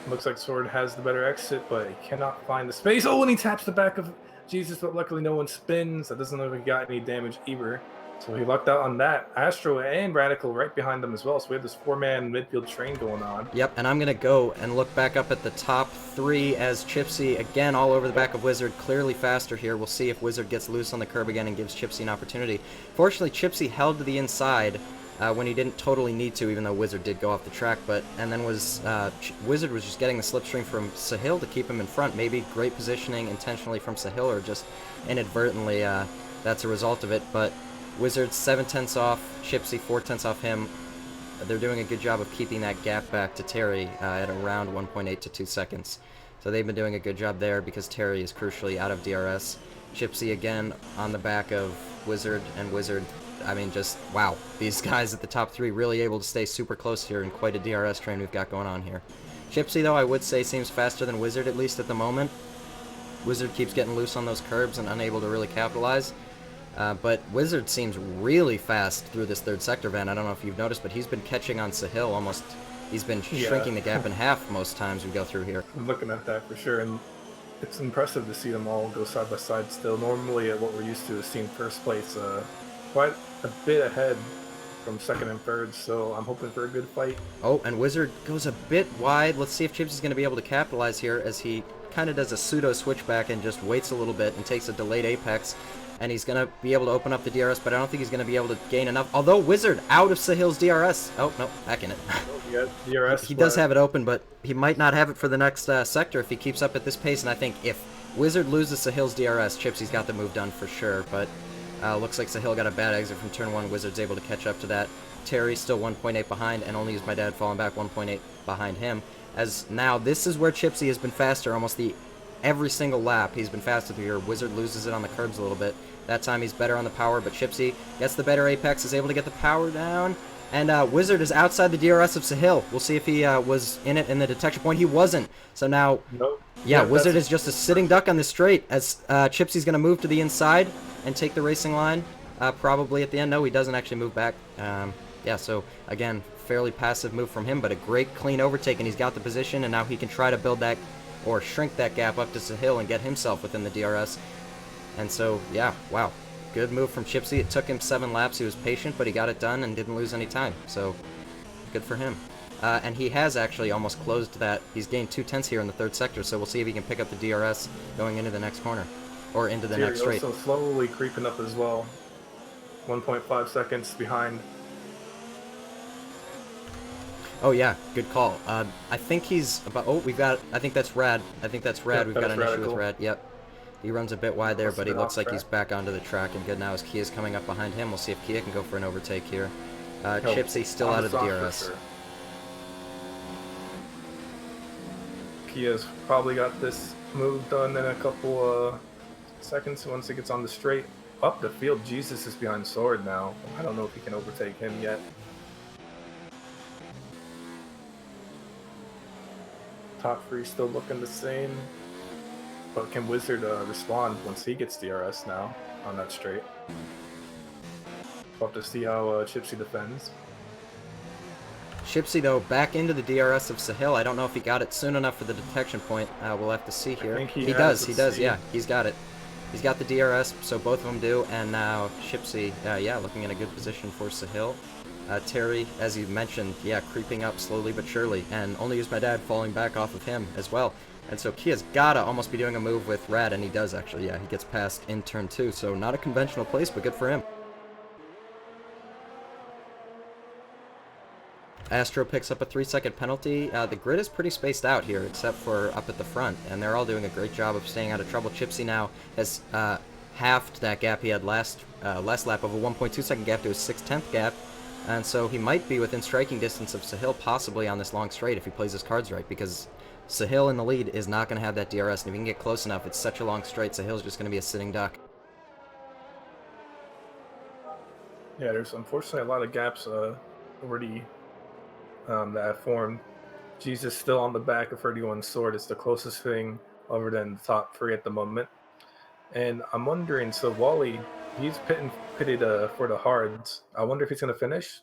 Looks like Sword has the better exit, but he cannot find the space. Oh, and he taps the back of Jesus, but luckily no one spins. That doesn't look like he got any damage either. So he lucked out on that. Astro and Radical right behind them as well. So we have this 4-man midfield train going on. Yep, and I'm going to go and look back up at the top 3 as Chipsy, again, all over the back of Wizard. Clearly faster here. We'll see if Wizard gets loose on the curb again and gives Chipsy an opportunity. Fortunately, Chipsy held to the inside when he didn't totally need to, even though Wizard did go off the track. And then Wizard was just getting the slipstream from Sahil to keep him in front. Maybe great positioning intentionally from Sahil, or just inadvertently that's a result of it. But Wizard 7/10 off, Chipsy 4/10 off him. They're doing a good job of keeping that gap back to Terry at around 1.8 to 2 seconds. So they've been doing a good job there because Terry is crucially out of DRS. Chipsy again on the back of Wizard, and Wizard, I mean, just wow. These guys at the top 3 really able to stay super close here, and quite a DRS train we've got going on here. Chipsy, though, I would say seems faster than Wizard, at least at the moment. Wizard keeps getting loose on those curbs and unable to really capitalize. But Wizard seems really fast through this third sector, Van. I don't know if you've noticed, but he's been catching on Sahil almost. He's been shrinking the gap in half most times we go through here. I'm looking at that for sure, and it's impressive to see them all go side by side still. Normally, what we're used to is seeing first place quite a bit ahead from second and third, so I'm hoping for a good fight. Oh, and Wizard goes a bit wide. Let's see if Chipsy's going to be able to capitalize here as he kind of does a pseudo switchback and just waits a little bit and takes a delayed apex. And he's going to be able to open up the DRS, but I don't think he's going to be able to gain enough. Although Wizard out of Sahil's DRS. Oh, no, back in it. DRS he does have it open, but he might not have it for the next sector if he keeps up at this pace. And I think if Wizard loses Sahil's DRS. Chipsy's got the move done for sure, but looks like Sahil got a bad exit from turn 1. Wizard's able to catch up to that. Terry still 1.8 behind, and only is my dad falling back 1.8 behind him. As now, this is where Chipsy has been faster almost every single lap. He's been faster through here. Wizard loses it on the curbs a little bit. That time he's better on the power, but Chipsy gets the better apex, is able to get the power down. And Wizard is outside the DRS of Sahil. We'll see if he was in it in the detection point. He wasn't. So now, nope. Yeah, Wizard is just a sitting duck on the straight as Chipsy's going to move to the inside and take the racing line probably at the end. No, he doesn't actually move back. Yeah, so again, fairly passive move from him, but a great clean overtake, and he's got the position, and now he can try to build that or shrink that gap up to Sahil and get himself within the DRS. And so, yeah, wow. Good move from Chipsy. It took him 7 laps. He was patient, but he got it done and didn't lose any time. So, good for him. And he has actually almost closed that. He's gained 2/10 here in the 3rd sector, so we'll see if he can pick up the DRS going into the next corner. Or into the next straight. Also slowly creeping up as well. 1.5 seconds behind. Oh, yeah. Good call. I think he's about... Oh, we've got... I think that's Rad. We've got an issue with Rad. Yep. He runs a bit wide there, but he looks like he's back onto the track and good now as Kia's coming up behind him. We'll see if Kia can go for an overtake here. Chipsy still out of the DRS. Sure. Kia's probably got this move done in a couple seconds once he gets on the straight. Up the field, Jesus is behind Sword now. I don't know if he can overtake him yet. Top 3 still looking the same. But can Wizard respond once he gets DRS now on that straight? We'll have to see how Chipsy defends. Chipsy, though, back into the DRS of Sahil. I don't know if he got it soon enough for the detection point. We'll have to see here. I think he does, yeah. He's got it. He's got the DRS, so both of them do. And now Chipsy, yeah, looking in a good position for Sahil. Terry, as you mentioned, yeah, creeping up slowly but surely. And only is my dad falling back off of him as well. And so Kia's gotta almost be doing a move with Rad, and he does actually, yeah. He gets past in turn 2, so not a conventional place, but good for him. Astro picks up a 3-second penalty. The grid is pretty spaced out here, except for up at the front, and they're all doing a great job of staying out of trouble. Chipsy now has halved that gap he had last lap of a 1.2-second gap to a 6/10 gap, and so he might be within striking distance of Sahil possibly on this long straight if he plays his cards right, because Sahil in the lead is not going to have that DRS, and if he can get close enough, it's such a long straight, Sahil's just going to be a sitting duck. Yeah, there's unfortunately a lot of gaps already that have formed. Jesus still on the back of 31 Sword. It's the closest thing other than the top 3 at the moment. And I'm wondering, so Wally, he's pitted for the hards. I wonder if he's going to finish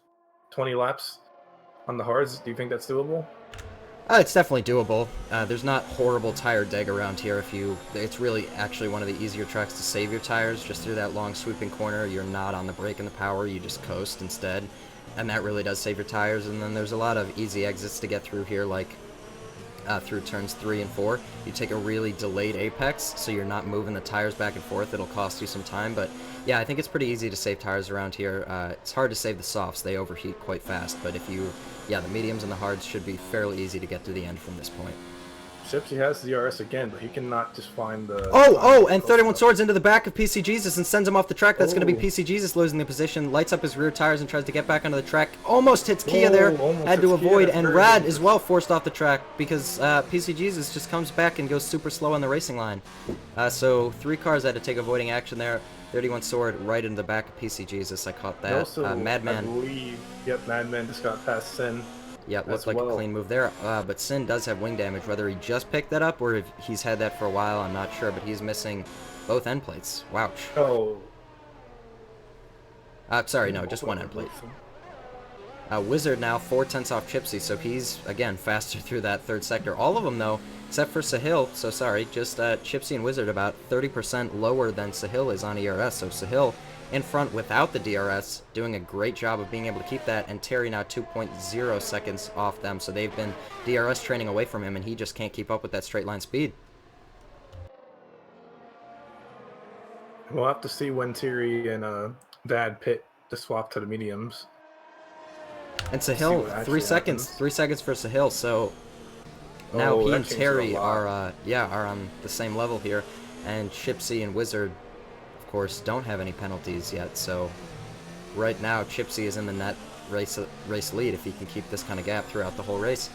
20 laps on the hards. Do you think that's doable? It's definitely doable. There's not horrible tire deg around here. It's really actually one of the easier tracks to save your tires. Just through that long sweeping corner, you're not on the brake and the power, you just coast instead. And that really does save your tires. And then there's a lot of easy exits to get through here, like through turns 3 and 4. You take a really delayed apex, so you're not moving the tires back and forth. It'll cost you some time, but yeah, I think it's pretty easy to save tires around here. It's hard to save the softs. They overheat quite fast, but the mediums and the hards should be fairly easy to get to the end from this point. Chipsy has the DRS again, but he cannot just find the... And 31 Swords into the back of PC Jesus and sends him off the track. That's going to be PC Jesus losing the position. Lights up his rear tires and tries to get back onto the track. Almost hits Kia there. Had to avoid. And Rad as well forced off the track because PC Jesus just comes back and goes super slow on the racing line. So 3 cars had to take avoiding action there. 31 Sword right into the back of PC Jesus. I caught that. Also, Madman. I believe, Madman just got past Sin. Yeah, looked like a clean move there, but Sin does have wing damage. Whether he just picked that up or if he's had that for a while, I'm not sure, but he's missing both end plates. Wouch. Oh. Sorry, no, just one end plate. Wizard now 4/10 off Chipsy, so he's, again, faster through that 3rd sector. All of them, though, except for Sahil, so sorry, just Chipsy and Wizard about 30% lower than Sahil is on ERS, so Sahil in front without the DRS, doing a great job of being able to keep that, and Terry now 2.0 seconds off them, so they've been DRS training away from him, and he just can't keep up with that straight line speed. We'll have to see when Terry and Dad pit to swap to the mediums. And Sahil, 3 seconds. 3 seconds for Sahil, so now he and Terry are on the same level here. And Chipsy and Wizard, of course, don't have any penalties yet, so right now Chipsy is in the net race lead if he can keep this kind of gap throughout the whole race.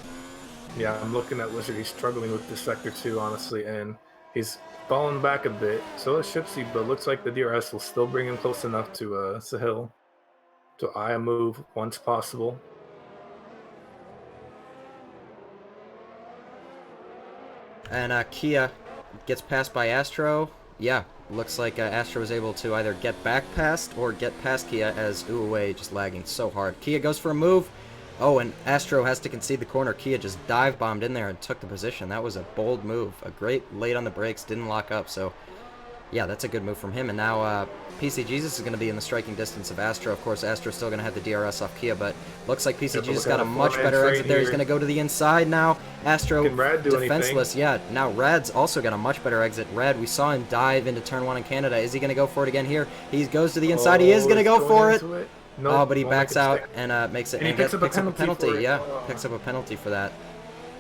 Yeah, I'm looking at Wizard. He's struggling with this sector too, honestly, and he's fallen back a bit. So is Chipsy, but looks like the DRS will still bring him close enough to Sahil to eye a move once possible. And Kia gets passed by Astro. Yeah, looks like Astro was able to either get back past or get past Kia as Uwe just lagging so hard. Kia goes for a move. Oh, and Astro has to concede the corner. Kia just dive bombed in there and took the position. That was a bold move. A great late on the brakes, didn't lock up. So, yeah, that's a good move from him. And now PC Jesus is going to be in the striking distance of Astro. Of course, Astro's still going to have the DRS off Kia, but looks like PC Jesus got a much better exit there. He's going to go to the inside now. Astro defenseless. Yeah, now Rad's also got a much better exit. Rad, we saw him dive into turn 1 in Canada. Is he going to go for it again here? He goes to the inside. He is going to go for it. No, but he backs out and makes it. And picks up a penalty. Yeah, picks up a penalty for that.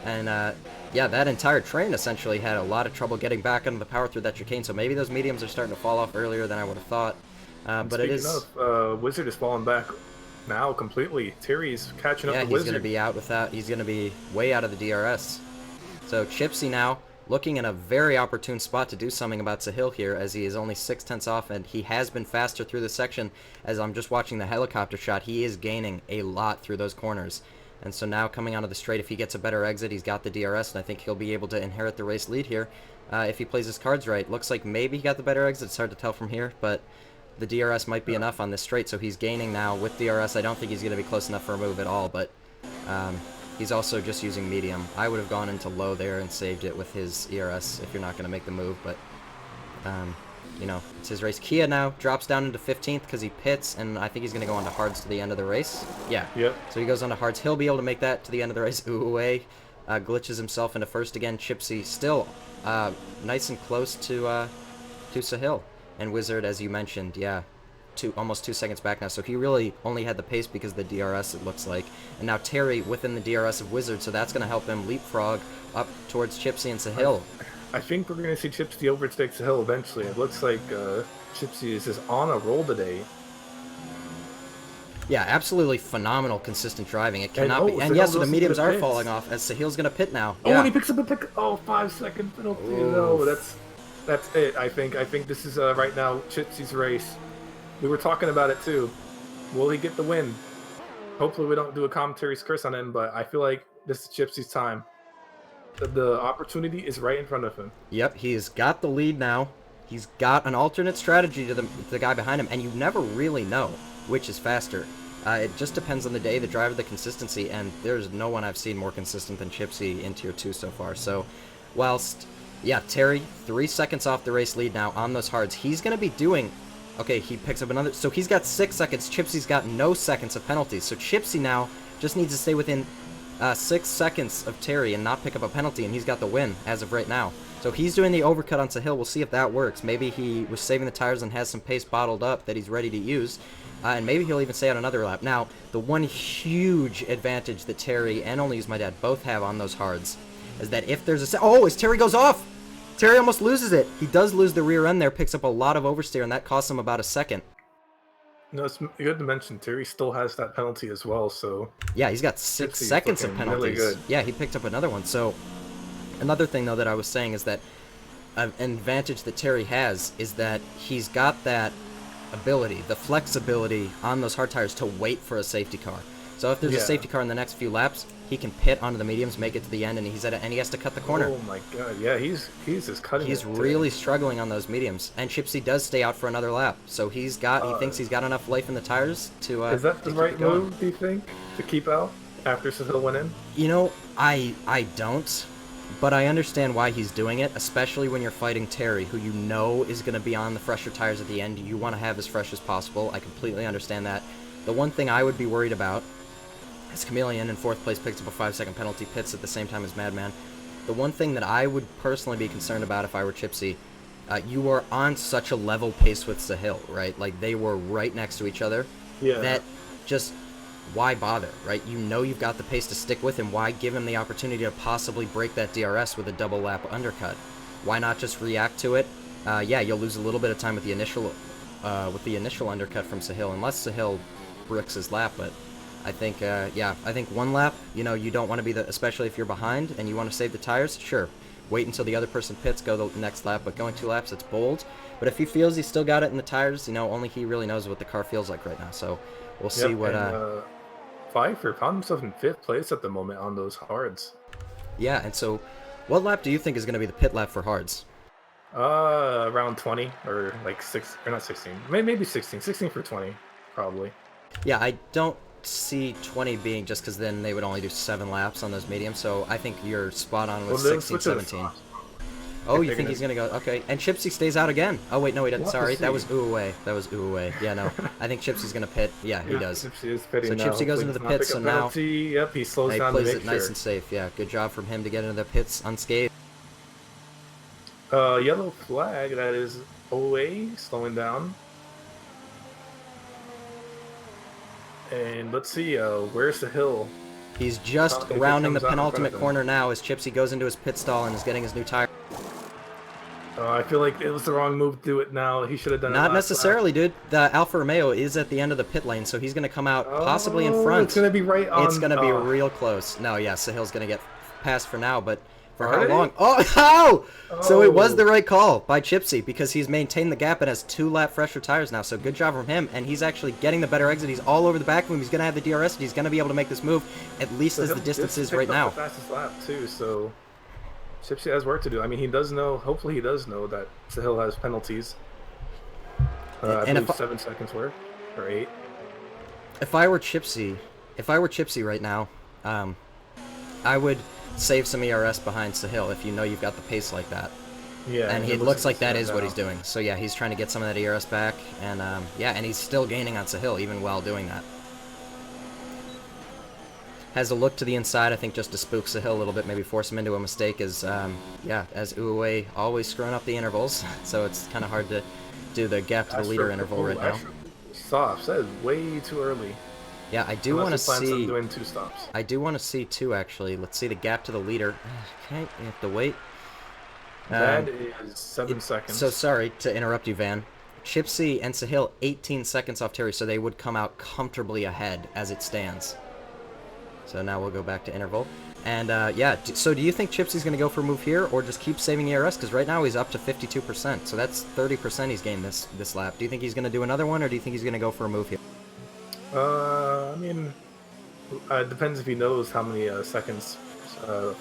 And yeah, that entire train essentially had a lot of trouble getting back into the power through that chicane. So maybe those mediums are starting to fall off earlier than I would have thought. But it is. Wizard is falling back now completely. Terry's catching up. Yeah, to he's Wizard. going to be out without. He's going to be way out of the DRS. So Chipsy now looking in a very opportune spot to do something about Sahil here, as he is only 0.6 off, and he has been faster through the section. As I'm just watching the helicopter shot, he is gaining a lot through those corners. And so now coming onto the straight, if he gets a better exit, he's got the DRS, and I think he'll be able to inherit the race lead here if he plays his cards right. Looks like maybe he got the better exit. It's hard to tell from here, but the DRS might be enough on this straight, so he's gaining now with DRS. I don't think he's going to be close enough for a move at all, but he's also just using medium. I would have gone into low there and saved it with his ERS if you're not going to make the move, but you know, it's his race. Kia now drops down into 15th because he pits, and I think he's going to go on to hards to the end of the race. Yeah. Yep. So he goes on to hards. He'll be able to make that to the end of the race. Uwe glitches himself into first again. Chipsy still nice and close to Sahil. And Wizard, as you mentioned, yeah, almost 2 seconds back now. So he really only had the pace because of the DRS, it looks like. And now Terry within the DRS of Wizard, so that's going to help him leapfrog up towards Chipsy and Sahil. I think we're going to see Chipsy overtake Sahil eventually. It looks like Chipsy is just on a roll today. Yeah, absolutely phenomenal, consistent driving. It cannot be. And yes, so the mediums are falling off as Sahil's going to pit now. Oh, and he picks up a 5-second penalty. Oof. No, that's it. I think this is right now Chipsy's race. We were talking about it too. Will he get the win? Hopefully we don't do a commentary's curse on him, but I feel like this is Chipsy's time. The opportunity is right in front of him. Yep, he's got the lead now. He's got an alternate strategy to the guy behind him, and you never really know which is faster. It just depends on the day, the driver, the consistency, and there's no one I've seen more consistent than Chipsy in Tier 2 so far. So, whilst, yeah, Terry, 3 seconds off the race lead now on those hards. He's going to be doing... Okay, he picks up another... So he's got 6 seconds. Chipsy's got no seconds of penalties. So Chipsy now just needs to stay within 6 seconds of Terry and not pick up a penalty, and he's got the win as of right now. So he's doing the overcut on Sahil. We'll see if that works. Maybe he was saving the tires and has some pace bottled up that he's ready to use. And maybe he'll even stay out another lap. Now, the one huge advantage that Terry and Only Use My Dad both have on those hards is that if there's a... Oh, as Terry goes off! Terry almost loses it. He does lose the rear end there, picks up a lot of oversteer, and that costs him about a second. No, it's good to mention Terry still has that penalty as well, so... Yeah, he's got 6 seconds of penalties. Really good. Yeah, he picked up another one. So, another thing, though, that I was saying is that an advantage that Terry has is that he's got that ability, the flexibility on those hard tires to wait for a safety car. So if there's a safety car in the next few laps, he can pit onto the mediums, make it to the end, and he has to cut the corner. Oh my god, yeah, he's just cutting. He's really struggling on those mediums, and Chipsy does stay out for another lap. So he thinks he's got enough life in the tires to. Is that the right move? Do you think to keep out after Sahil went in? You know, I don't, but I understand why he's doing it, especially when you're fighting Terry, who you know is going to be on the fresher tires at the end. You want to have as fresh as possible. I completely understand that. The one thing I would be worried about. As Chameleon in 4th place picks up a 5-second penalty, pits at the same time as Madman. The one thing that I would personally be concerned about if I were Chipsy, you were on such a level pace with Sahil, right? Like, they were right next to each other. Yeah. That just, why bother, right? You know you've got the pace to stick with him. Why give him the opportunity to possibly break that DRS with a double lap undercut? Why not just react to it, yeah, you'll lose a little bit of time with the initial undercut from Sahil, unless Sahil bricks his lap. But I think, yeah, I think one lap, you know, you don't want to be especially if you're behind and you want to save the tires. Sure, wait until the other person pits, go the next lap. But going 2 laps, it's bold. But if he feels he's still got it in the tires, you know, only he really knows what the car feels like right now. So we'll see what. And, Pfeiffer found himself in 5th place at the moment on those hards. Yeah, and so, what lap do you think is going to be the pit lap for hards? Around 20 or like 6 or not 16, maybe 16 for 20 probably. Yeah, I don't see 20 being just because then they would only do 7 laps on those mediums. So I think you're spot on with 16, 17. Oh, you think he's going to go? Okay. And Chipsy stays out again. Oh, wait, no, he doesn't. Sorry, that was Uwe. Yeah, no. I think Chipsy's going to pit. Yeah, he does. Chipsy is pitting so now. Chipsy goes into the pits, so now... Yep, he slows down to make sure. He plays it nice and safe. Yeah, good job from him to get into the pits unscathed. Yellow flag, that is OA slowing down. And let's see, where's the hill? He's just rounding the penultimate corner now as Chipsy goes into his pit stall and is getting his new tire. I feel like it was the wrong move to do it now. He should have done it Not necessarily, dude. The Alfa Romeo is at the end of the pit lane, so he's going to come out possibly in front. It's going to be right on... It's going to be real close. No, yeah, Sahil's going to get past for now, but for how long? Oh! So it was the right call by Chipsy because he's maintained the gap and has 2 lap fresher tires now, so good job from him, and he's actually getting the better exit. He's all over the back of him. He's going to have the DRS, and he's going to be able to make this move, at least as the distance is right now. The fastest lap, too, so... Chipsy has work to do. I mean, he does know, hopefully he does know that Sahil has penalties. I believe 7 seconds worth, or 8. If I were Chipsy right now, I would save some ERS behind Sahil if you know you've got the pace like that. Yeah. And it looks like that is what he's doing. So yeah, he's trying to get some of that ERS back, and yeah, and he's still gaining on Sahil even while doing that. Has a look to the inside, I think, just to spook Sahil a little bit, maybe force him into a mistake, as yeah, as Uwe always screwing up the intervals, so it's kind of hard to do the gap to the leader interval right now. Stops. That is way too early. Yeah, I do want to see. Doing 2 stops. I do want to see 2 actually. Let's see the gap to the leader. Okay, you have to wait. That is 7 seconds. So sorry to interrupt you, Van. Chipsy and Sahil 18 seconds off Terry, so they would come out comfortably ahead as it stands. So now we'll go back to interval. And yeah, so do you think Chipsy's going to go for a move here or just keep saving ERS? Because right now he's up to 52%, so that's 30% he's gained this lap. Do you think he's going to do another one, or do you think he's going to go for a move here? I mean, it depends if he knows how many seconds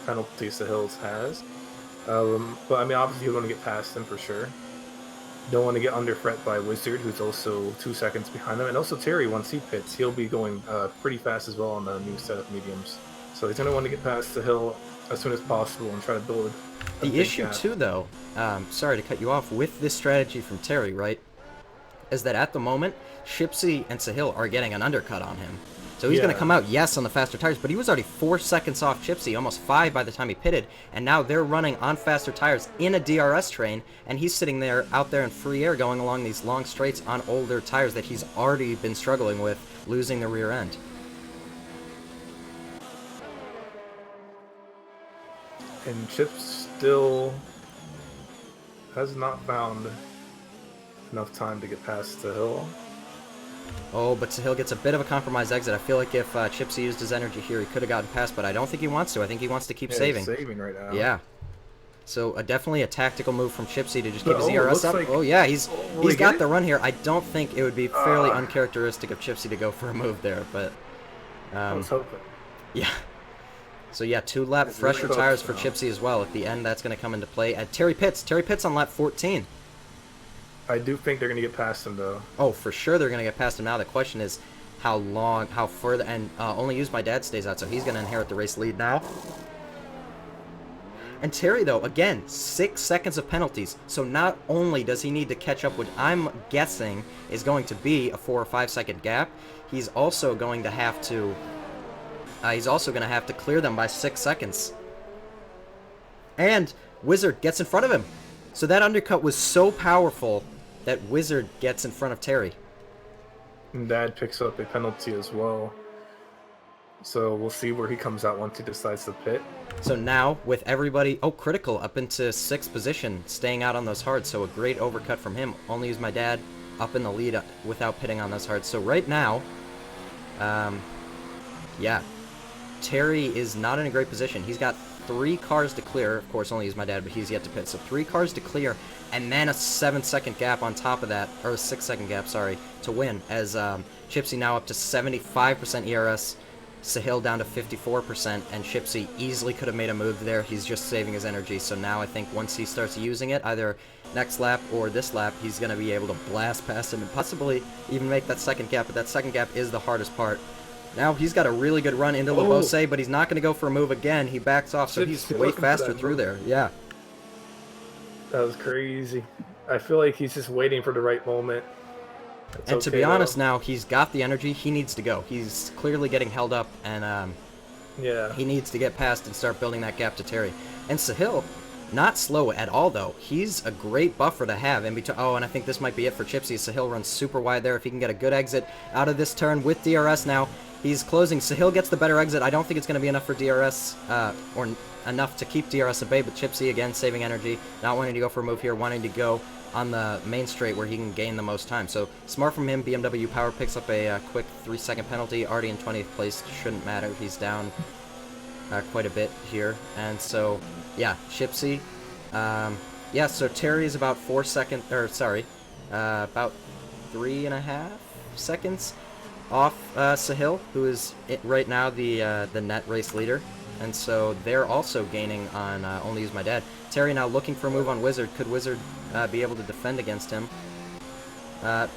penalty Sahil has. But I mean, obviously he's going to get past him for sure. Don't want to get under threat by Wizard, who's also 2 seconds behind him. And also Terry, once he pits, he'll be going pretty fast as well on the new set of mediums. So he's going to want to get past the hill as soon as possible and try to build the issue too, though, sorry to cut you off, with this strategy from Terry, right, is that at the moment, Chipsy and Sahil are getting an undercut on him. So he's going to come out, yes, on the faster tires, but he was already 4 seconds off Chipsy, almost 5 by the time he pitted, and now they're running on faster tires in a DRS train, and he's sitting there out there in free air going along these long straights on older tires that he's already been struggling with, losing the rear end. And Chips still has not found enough time to get past the hill. Oh, but Sahil gets a bit of a compromised exit. I feel like if Chipsy used his energy here, he could have gotten past, but I don't think he wants to. I think he wants to keep saving. He's saving right now. Yeah. So definitely a tactical move from Chipsy to just keep his ERS up. Oh yeah, he's got the run here. I don't think it would be fairly uncharacteristic of Chipsy to go for a move there, but I was hoping. Yeah. So yeah, 2 lap fresher tires for Chipsy as well. At the end, that's going to come into play. And Terry Pitts on lap 14. I do think they're going to get past him, though. Oh, for sure they're going to get past him now. The question is how long, how further, and only Use My Dad stays out, so he's going to inherit the race lead now. And Terry, though, again, 6 seconds of penalties. So not only does he need to catch up, which I'm guessing is going to be a 4 or 5 second gap, he's also going to have to clear them by 6 seconds. And Wizard gets in front of him. So that undercut was so powerful that Wizard gets in front of Terry. And Dad picks up a penalty as well. So we'll see where he comes out once he decides to pit. So now, with everybody... Oh, Critical up into 6th position, staying out on those hards. So a great overcut from him. Only Use My Dad up in the lead without pitting on those hards. So right now, yeah, Terry is not in a great position. He's got 3 cars to clear. Of course, Only Use My Dad, but he's yet to pit. So 3 cars to clear, and then a 7-second gap on top of that, or a 6-second gap, sorry, to win. As Chipsy now up to 75% ERS, Sahil down to 54%, and Chipsy easily could have made a move there. He's just saving his energy. So now I think once he starts using it, either next lap or this lap, he's going to be able to blast past him and possibly even make that second gap. But that second gap is the hardest part. Now he's got a really good run into Labose, but he's not going to go for a move again. He backs off, so he's way faster through there. Yeah. That was crazy. I feel like he's just waiting for the right moment. And to be honest now, he's got the energy. He needs to go. He's clearly getting held up, and yeah, he needs to get past and start building that gap to Terry. And Sahil, not slow at all, though. He's a great buffer to have in between. Oh, and I think this might be it for Chipsy. Sahil runs super wide there. If he can get a good exit out of this turn with DRS now, he's closing. Sahil gets the better exit. I don't think it's going to be enough for DRS, or enough to keep DRS at bay, but Chipsy, again, saving energy, not wanting to go for a move here, wanting to go on the main straight where he can gain the most time. So smart from him. BMW Power picks up a quick 3-second penalty. Already in 20th place. Shouldn't matter. He's down quite a bit here. And so, yeah, Chipsy. Yeah, so Terry is about 4 seconds, or sorry, about 3.5 seconds off Sahil, who is right now the net race leader. And so they're also gaining on Only Use My Dad. Terry now looking for a move on Wizard. Could Wizard be able to defend against him?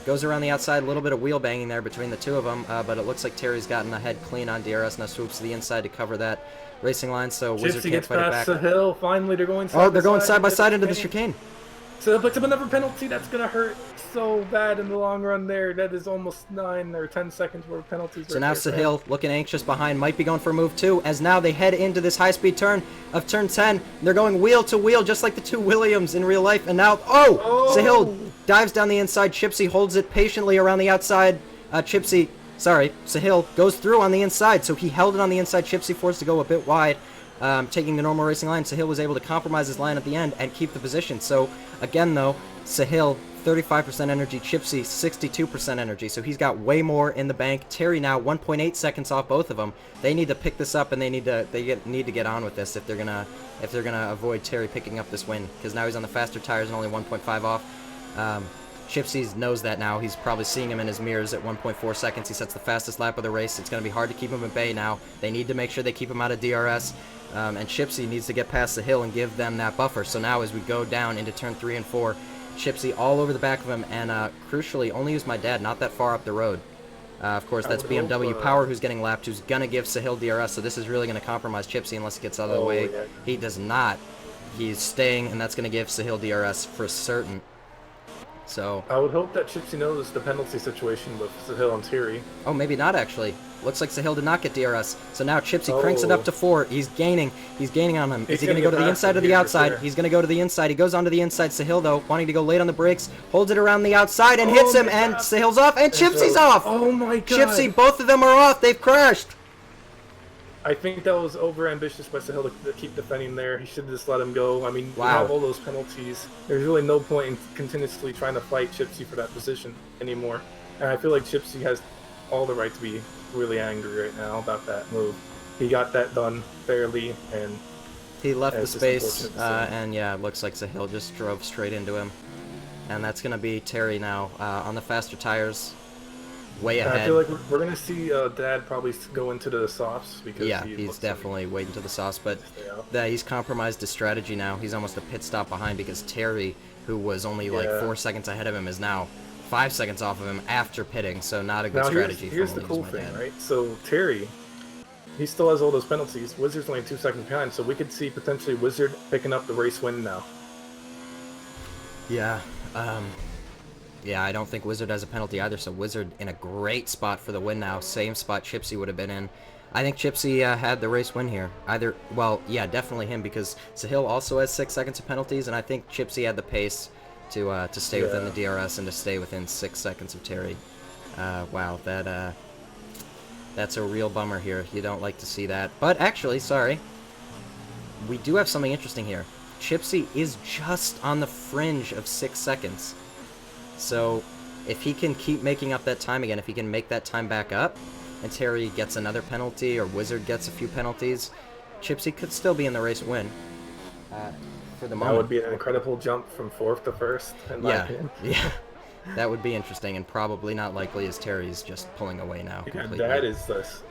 Goes around the outside, a little bit of wheel banging there between the two of them, but it looks like Terry's gotten the head clean on DRS, now swoops to the inside to cover that racing line, so Wizard can't fight it back. Gypsy gets past the hill, finally they're going side Oh, they're going side by side into the chicane. So it puts up another penalty. That's going to hurt so bad in the long run there. That is almost 9 or 10 seconds worth of penalties. So now Sahil looking anxious behind, might be going for a move too, as now they head into this high-speed turn of turn 10. They're going wheel to wheel, just like the two Williams in real life. And now, Sahil dives down the inside. Chipsy holds it patiently around the outside. Sahil goes through on the inside. So he held it on the inside. Chipsy forced to go a bit wide. Taking the normal racing line, Sahil was able to compromise his line at the end and keep the position. So, again though, Sahil, 35% energy, Chipsy, 62% energy, so he's got way more in the bank. Terry now, 1.8 seconds off both of them. They need to pick this up, and they need to get on with this if they're gonna avoid Terry picking up this win, because now he's on the faster tires and only 1.5 off. Chipsy knows that now. He's probably seeing him in his mirrors at 1.4 seconds. He sets the fastest lap of the race. It's going to be hard to keep him at bay now. They need to make sure they keep him out of DRS. And Chipsy needs to get past the hill and give them that buffer. So now as we go down into turn 3 and 4, Chipsy all over the back of him, and crucially, Only Use My Dad not that far up the road. Of course, that's BMW Power who's getting lapped, who's going to give Sahil DRS, so this is really going to compromise Chipsy unless he gets out of the way. Yeah. He does not. He's staying, and that's going to give Sahil DRS for certain. So I would hope that Chipsy knows the penalty situation with Sahil and Terry. Oh, maybe not actually. Looks like Sahil did not get DRS. So now Chipsy cranks it up to 4. He's gaining on him. Is he going to go to the inside or the outside? Sure. He's going to go to the inside. He goes onto the inside. Sahil, though, wanting to go late on the brakes, holds it around the outside and hits him, and Sahil's off, and Chipsy's off! Oh my god! Chipsy, both of them are off. They've crashed. I think that was over-ambitious by Sahil to keep defending there. He should have just let him go. I mean, you have all those penalties. There's really no point in continuously trying to fight Chipsy for that position anymore. And I feel like Chipsy has all the right to be really angry right now about that move. He got that done fairly, and he left the space, and yeah, it looks like Sahil just drove straight into him. And that's going to be Terry now on the faster tires. Way ahead. I feel like we're going to see Dad probably go into the softs because he's definitely waiting to the softs, but he's compromised his strategy now. He's almost a pit stop behind because Terry, who was only like 4 seconds ahead of him, is now 5 seconds off of him after pitting, so not a good strategy. Here's the cool thing, right? So Terry, he still has all those penalties. Wizard's only 2 seconds behind, so we could see potentially Wizard picking up the race win now. Yeah, yeah, I don't think Wizard has a penalty either, so Wizard in a great spot for the win now. Same spot Chipsy would have been in. I think Chipsy had the race win here. Definitely him, because Sahil also has 6 seconds of penalties, and I think Chipsy had the pace to stay within the DRS and to stay within 6 seconds of Terry. Wow, that That's a real bummer here. You don't like to see that. But actually, sorry, we do have something interesting here. Chipsy is just on the fringe of 6 seconds. So if he can keep making up that time again, if he can make that time back up, and Terry gets another penalty, or Wizard gets a few penalties, Chipsy could still be in the race win. For the moment. That would be an incredible jump from 4th to 1st, in my opinion. Yeah. That would be interesting, and probably not likely, as Terry's just pulling away now completely. That is this.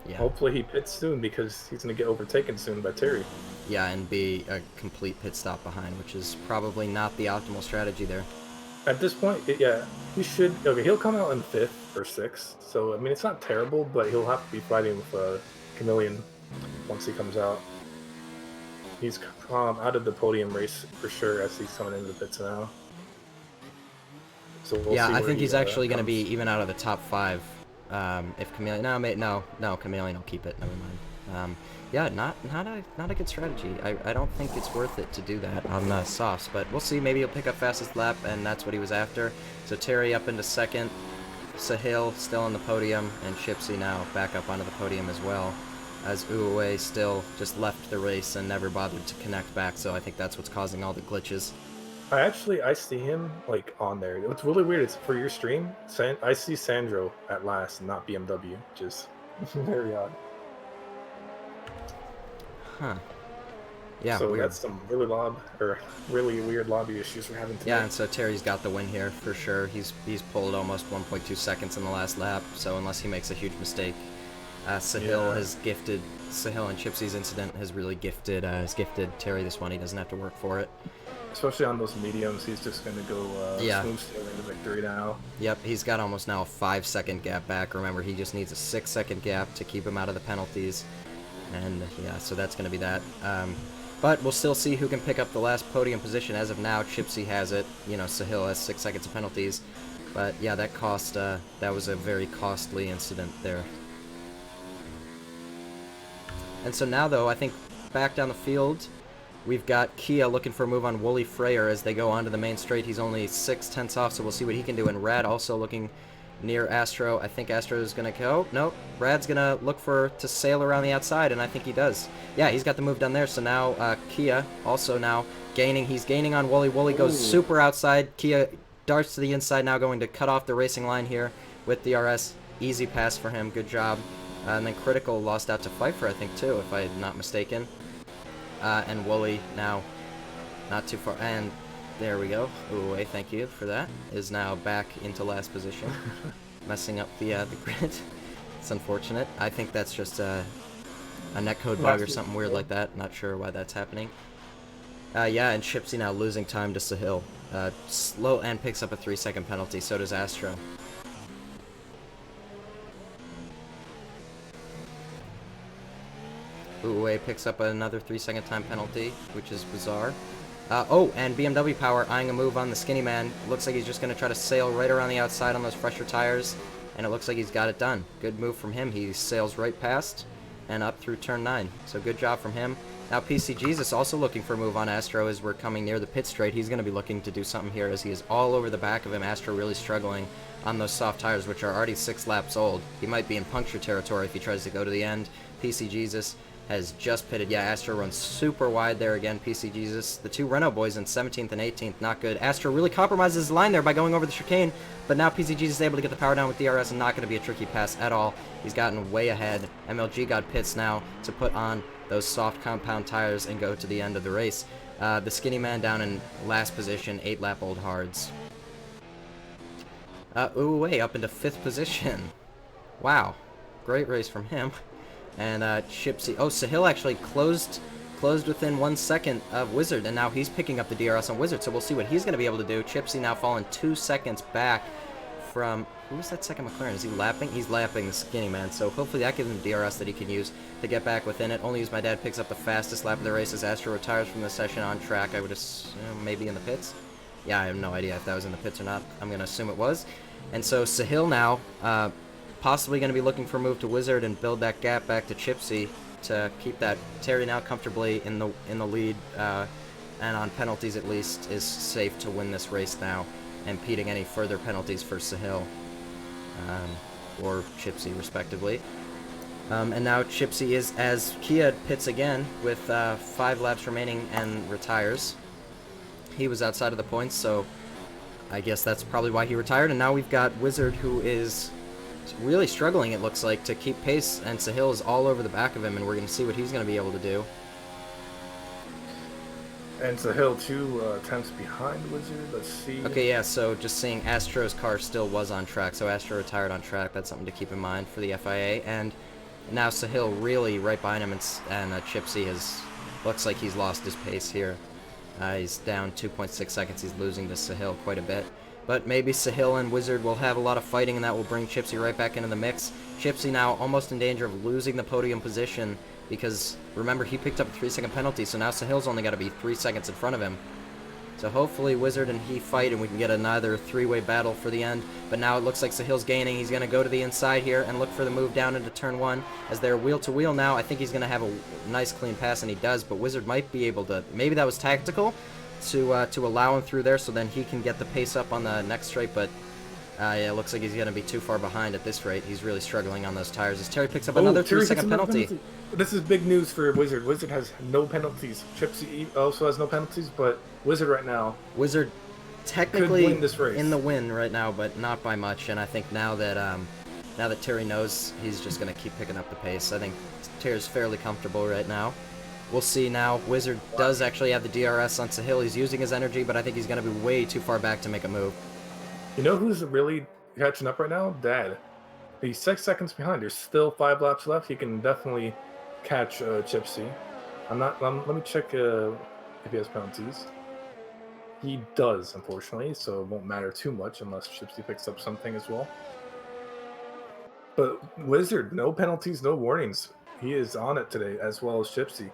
Yeah. Hopefully he pits soon, because he's going to get overtaken soon by Terry. Yeah, and be a complete pit stop behind, which is probably not the optimal strategy there. At this point, yeah, he should. Okay, he'll come out in 5th or 6th. So I mean, it's not terrible, but he'll have to be fighting with Chameleon once he comes out. He's out of the podium race for sure as he's coming into the pits now. So we'll yeah, see I where think he, he's actually going to comes. be even out of the top 5. If Chameleon, no, Chameleon will keep it. Never mind. Yeah, not a good strategy. I don't think it's worth it to do that on the softs, but we'll see. Maybe he'll pick up fastest lap, and that's what he was after. So Terry up into 2nd, Sahil still on the podium, and Chipsy now back up onto the podium as well, as Uwe still just left the race and never bothered to connect back. So I think that's what's causing all the glitches. I see him like on there. What's really weird is for your stream, I see Sandro at last, not BMW, which is very odd. Huh. Yeah, so weird. that's some really weird lobby issues we're having today. Yeah, and so Terry's got the win here for sure. He's pulled almost 1.2 seconds in the last lap, so unless he makes a huge mistake, Sahil has gifted Sahil and Chipsy's incident has really gifted Terry this one. He doesn't have to work for it. Especially on those mediums, he's just going to go smooth sailing to victory now. Yep, he's got almost now a 5-second gap back. Remember, he just needs a 6-second gap to keep him out of the penalties. And yeah, so that's going to be that. But we'll still see who can pick up the last podium position. As of now, Chipsy has it. You know, Sahil has 6 seconds of penalties. But yeah, that was a very costly incident there. And so now, though, I think back down the field, we've got Kia looking for a move on Wooly Freyer as they go onto the main straight. He's only 6/10 off, so we'll see what he can do. And Rad also looking near Astro. I think Astro is going to go. Nope. Rad's going to look to sail around the outside, and I think he does. Yeah, he's got the move done there. So now Kia also now gaining. He's gaining on Wooly. Wooly goes super outside. Kia darts to the inside now, going to cut off the racing line here with DRS. Easy pass for him. Good job. And then Critical lost out to Pfeiffer, I think, too, if I'm not mistaken. And Wooly now not too far. And there we go. Ooh, thank you for that. Is now back into last position. Messing up the grid. It's unfortunate. I think that's just a netcode bug or something weird like that. Not sure why that's happening. Yeah, and Chipsy now losing time to Sahil. Slow and picks up a 3-second penalty. So does Astro. Uwe picks up another 3-second time penalty, which is bizarre. Oh, and BMW Power eyeing a move on the skinny man. Looks like he's just going to try to sail right around the outside on those fresher tires, and it looks like he's got it done. Good move from him. He sails right past and up through turn 9. So good job from him. Now PC Jesus also looking for a move on Astro as we're coming near the pit straight. He's going to be looking to do something here as he is all over the back of him. Astro really struggling on those soft tires, which are already 6 laps old. He might be in puncture territory if he tries to go to the end. PC Jesus has just pitted. Yeah, Astro runs super wide there again, PC Jesus. The two Renault boys in 17th and 18th, not good. Astro really compromises his line there by going over the chicane, but now PC Jesus is able to get the power down with DRS and not going to be a tricky pass at all. He's gotten way ahead. MLG got pits now to put on those soft compound tires and go to the end of the race. The skinny man down in last position, 8-lap old hards. Uwe up into 5th position. Wow, great race from him. And Chipsy, Sahil actually closed within 1 second of Wizard, and now he's picking up the DRS on Wizard, so we'll see what he's going to be able to do. Chipsy now falling 2 seconds back from, who was that second McLaren? Is he lapping? He's lapping the skinny man, so hopefully that gives him DRS that he can use to get back within it. Only Use My Dad picks up the fastest lap of the race as Astro retires from the session on track. I would assume maybe in the pits. Yeah, I have no idea if that was in the pits or not. I'm going to assume it was. And so Sahil now, possibly going to be looking for a move to Wizard and build that gap back to Chipsy to keep that Terry now comfortably in the lead, and on penalties at least is safe to win this race now, impeding any further penalties for Sahil or Chipsy respectively. And now Chipsy is, as Kia pits again with 5 laps remaining and retires. He was outside of the points, so I guess that's probably why he retired. And now we've got Wizard, who is really struggling, it looks like, to keep pace, and Sahil is all over the back of him, and we're going to see what he's going to be able to do. And Sahil 2 attempts behind Wizard. Let's see. Okay, yeah, so just seeing Astro's car still was on track, so Astro retired on track. That's something to keep in mind for the FIA. And now Sahil really right behind him, and Chipsy looks like he's lost his pace here. He's down 2.6 seconds. He's losing to Sahil quite a bit. But maybe Sahil and Wizard will have a lot of fighting, and that will bring Chipsy right back into the mix. Chipsy now almost in danger of losing the podium position because, remember, he picked up a 3-second penalty, so now Sahil's only got to be 3 seconds in front of him. So hopefully Wizard and he fight, and we can get another 3-way battle for the end. But now it looks like Sahil's gaining. He's going to go to the inside here and look for the move down into turn 1. As they're wheel-to-wheel now, I think he's going to have a nice clean pass, and he does. But Wizard might be able to... Maybe that was tactical to allow him through there, so then he can get the pace up on the next straight. But yeah, it looks like he's going to be too far behind at this rate. He's really struggling on those tires. As Terry picks up another 3-second penalty. This is big news for Wizard. Wizard has no penalties. Chipsy also has no penalties, but Wizard right now... Wizard technically win this race. In the win right now, but not by much. And I think now that Terry knows, he's just going to keep picking up the pace. I think Terry's fairly comfortable right now. We'll see now. Wizard does actually have the DRS on Sahil. He's using his energy, but I think he's going to be way too far back to make a move. You know who's really catching up right now? Dad. He's 6 seconds behind. There's still 5 laps left. He can definitely catch Chipsy. Let me check if he has penalties. He does, unfortunately, so it won't matter too much unless Chipsy picks up something as well. But Wizard, no penalties, no warnings. He is on it today, as well as Chipsy.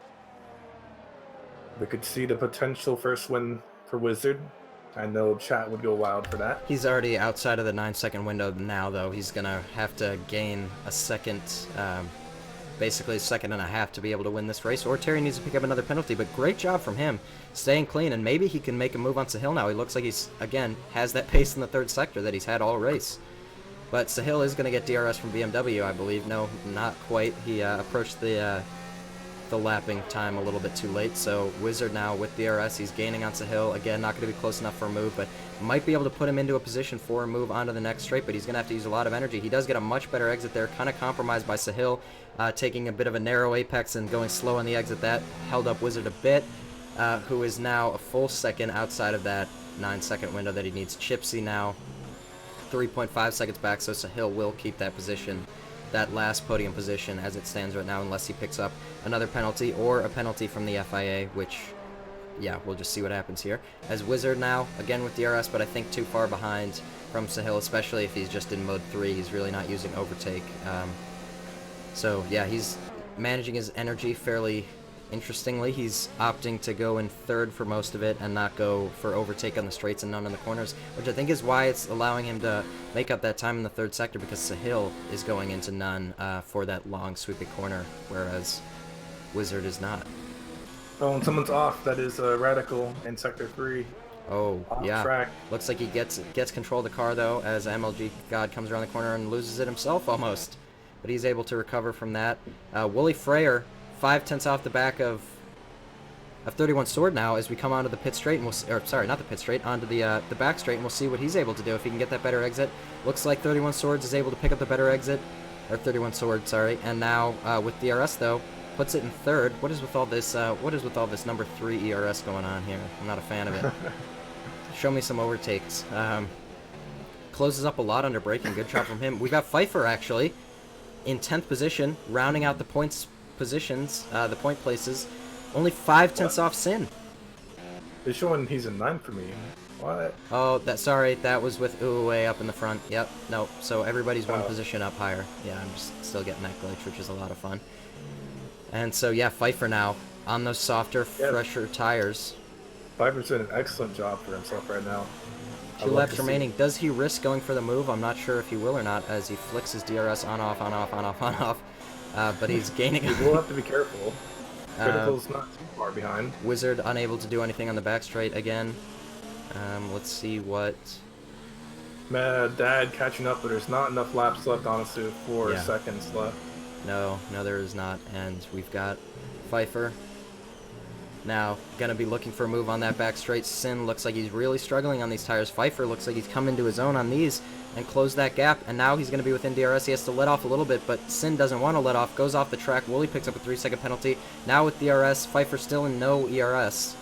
We could see the potential first win for Wizard. I know chat would go wild for that. He's already outside of the 9-second window now, though. He's going to have to gain a second, basically a second and a half to be able to win this race, or Terry needs to pick up another penalty. But great job from him, staying clean, and maybe he can make a move on Sahil now. He looks like he's, again, has that pace in the third sector that he's had all race. But Sahil is going to get DRS from BMW, I believe. No, not quite. He approached the lapping time a little bit too late, so Wizard now with DRS, he's gaining on Sahil. Again, not going to be close enough for a move, but might be able to put him into a position for a move onto the next straight, but he's going to have to use a lot of energy. He does get a much better exit there, kind of compromised by Sahil, taking a bit of a narrow apex and going slow on the exit. That held up Wizard a bit, who is now a full second outside of that 9-second window that he needs. Chipsy now 3.5 seconds back, so Sahil will keep that position, that last podium position as it stands right now, unless he picks up another penalty or a penalty from the FIA, which, yeah, we'll just see what happens here. As Wizard now, again with DRS, but I think too far behind from Sahil, especially if he's just in mode 3. He's really not using overtake. So, yeah, he's managing his energy fairly interestingly. He's opting to go in third for most of it and not go for overtake on the straights and none in the corners, which I think is why it's allowing him to make up that time in the third sector, because Sahil is going into none for that long sweeping corner, whereas Wizard is not. Oh, and someone's off. That is Radical in Sector 3. Oh, yeah. Track. Looks like he gets control of the car, though, as MLG God comes around the corner and loses it himself almost. But he's able to recover from that. Wooly Freyer, 5/10 off the back of 31 Sword now as we come onto the pit straight, and sorry, not the pit straight, onto the back straight, and we'll see what he's able to do if he can get that better exit. Looks like 31 Swords is able to pick up the better exit, or 31 Sword, sorry, and now with DRS though, puts it in third. What is with all this? What is with all this number 3 ERS going on here? I'm not a fan of it. Show me some overtakes. Closes up a lot under braking. Good job from him. We got Pfeiffer actually in 10th position, rounding out the points positions, the point places. Only 5/10 off Sin. It's showing he's in 9th for me. What? Oh, sorry, that was with Uwe up in the front. Yep, no, so everybody's one position up higher. Yeah, I'm just still getting that glitch, which is a lot of fun. And so, yeah, Pfeiffer now on those softer, fresher tires. Pfeiffer's doing an excellent job for himself right now. 2 laps remaining. Does he risk going for the move? I'm not sure if he will or not, as he flicks his DRS on, off, on, off, on, off, on, off. But he's gaining. He will have to be careful. Critical's not too far behind. Wizard unable to do anything on the back straight again. Let's see what... Dad catching up, but there's not enough laps left, honestly, with 4 seconds left. No, there is not. And we've got Pfeiffer now gonna be looking for a move on that back straight. Sin looks like he's really struggling on these tires. Pfeiffer looks like he's come into his own on these and closed that gap, and now he's gonna be within DRS. He has to let off a little bit, but Sin doesn't want to let off, goes off the track. Wooly picks up a 3-second penalty. Now with DRS, Pfeiffer still in no ERS,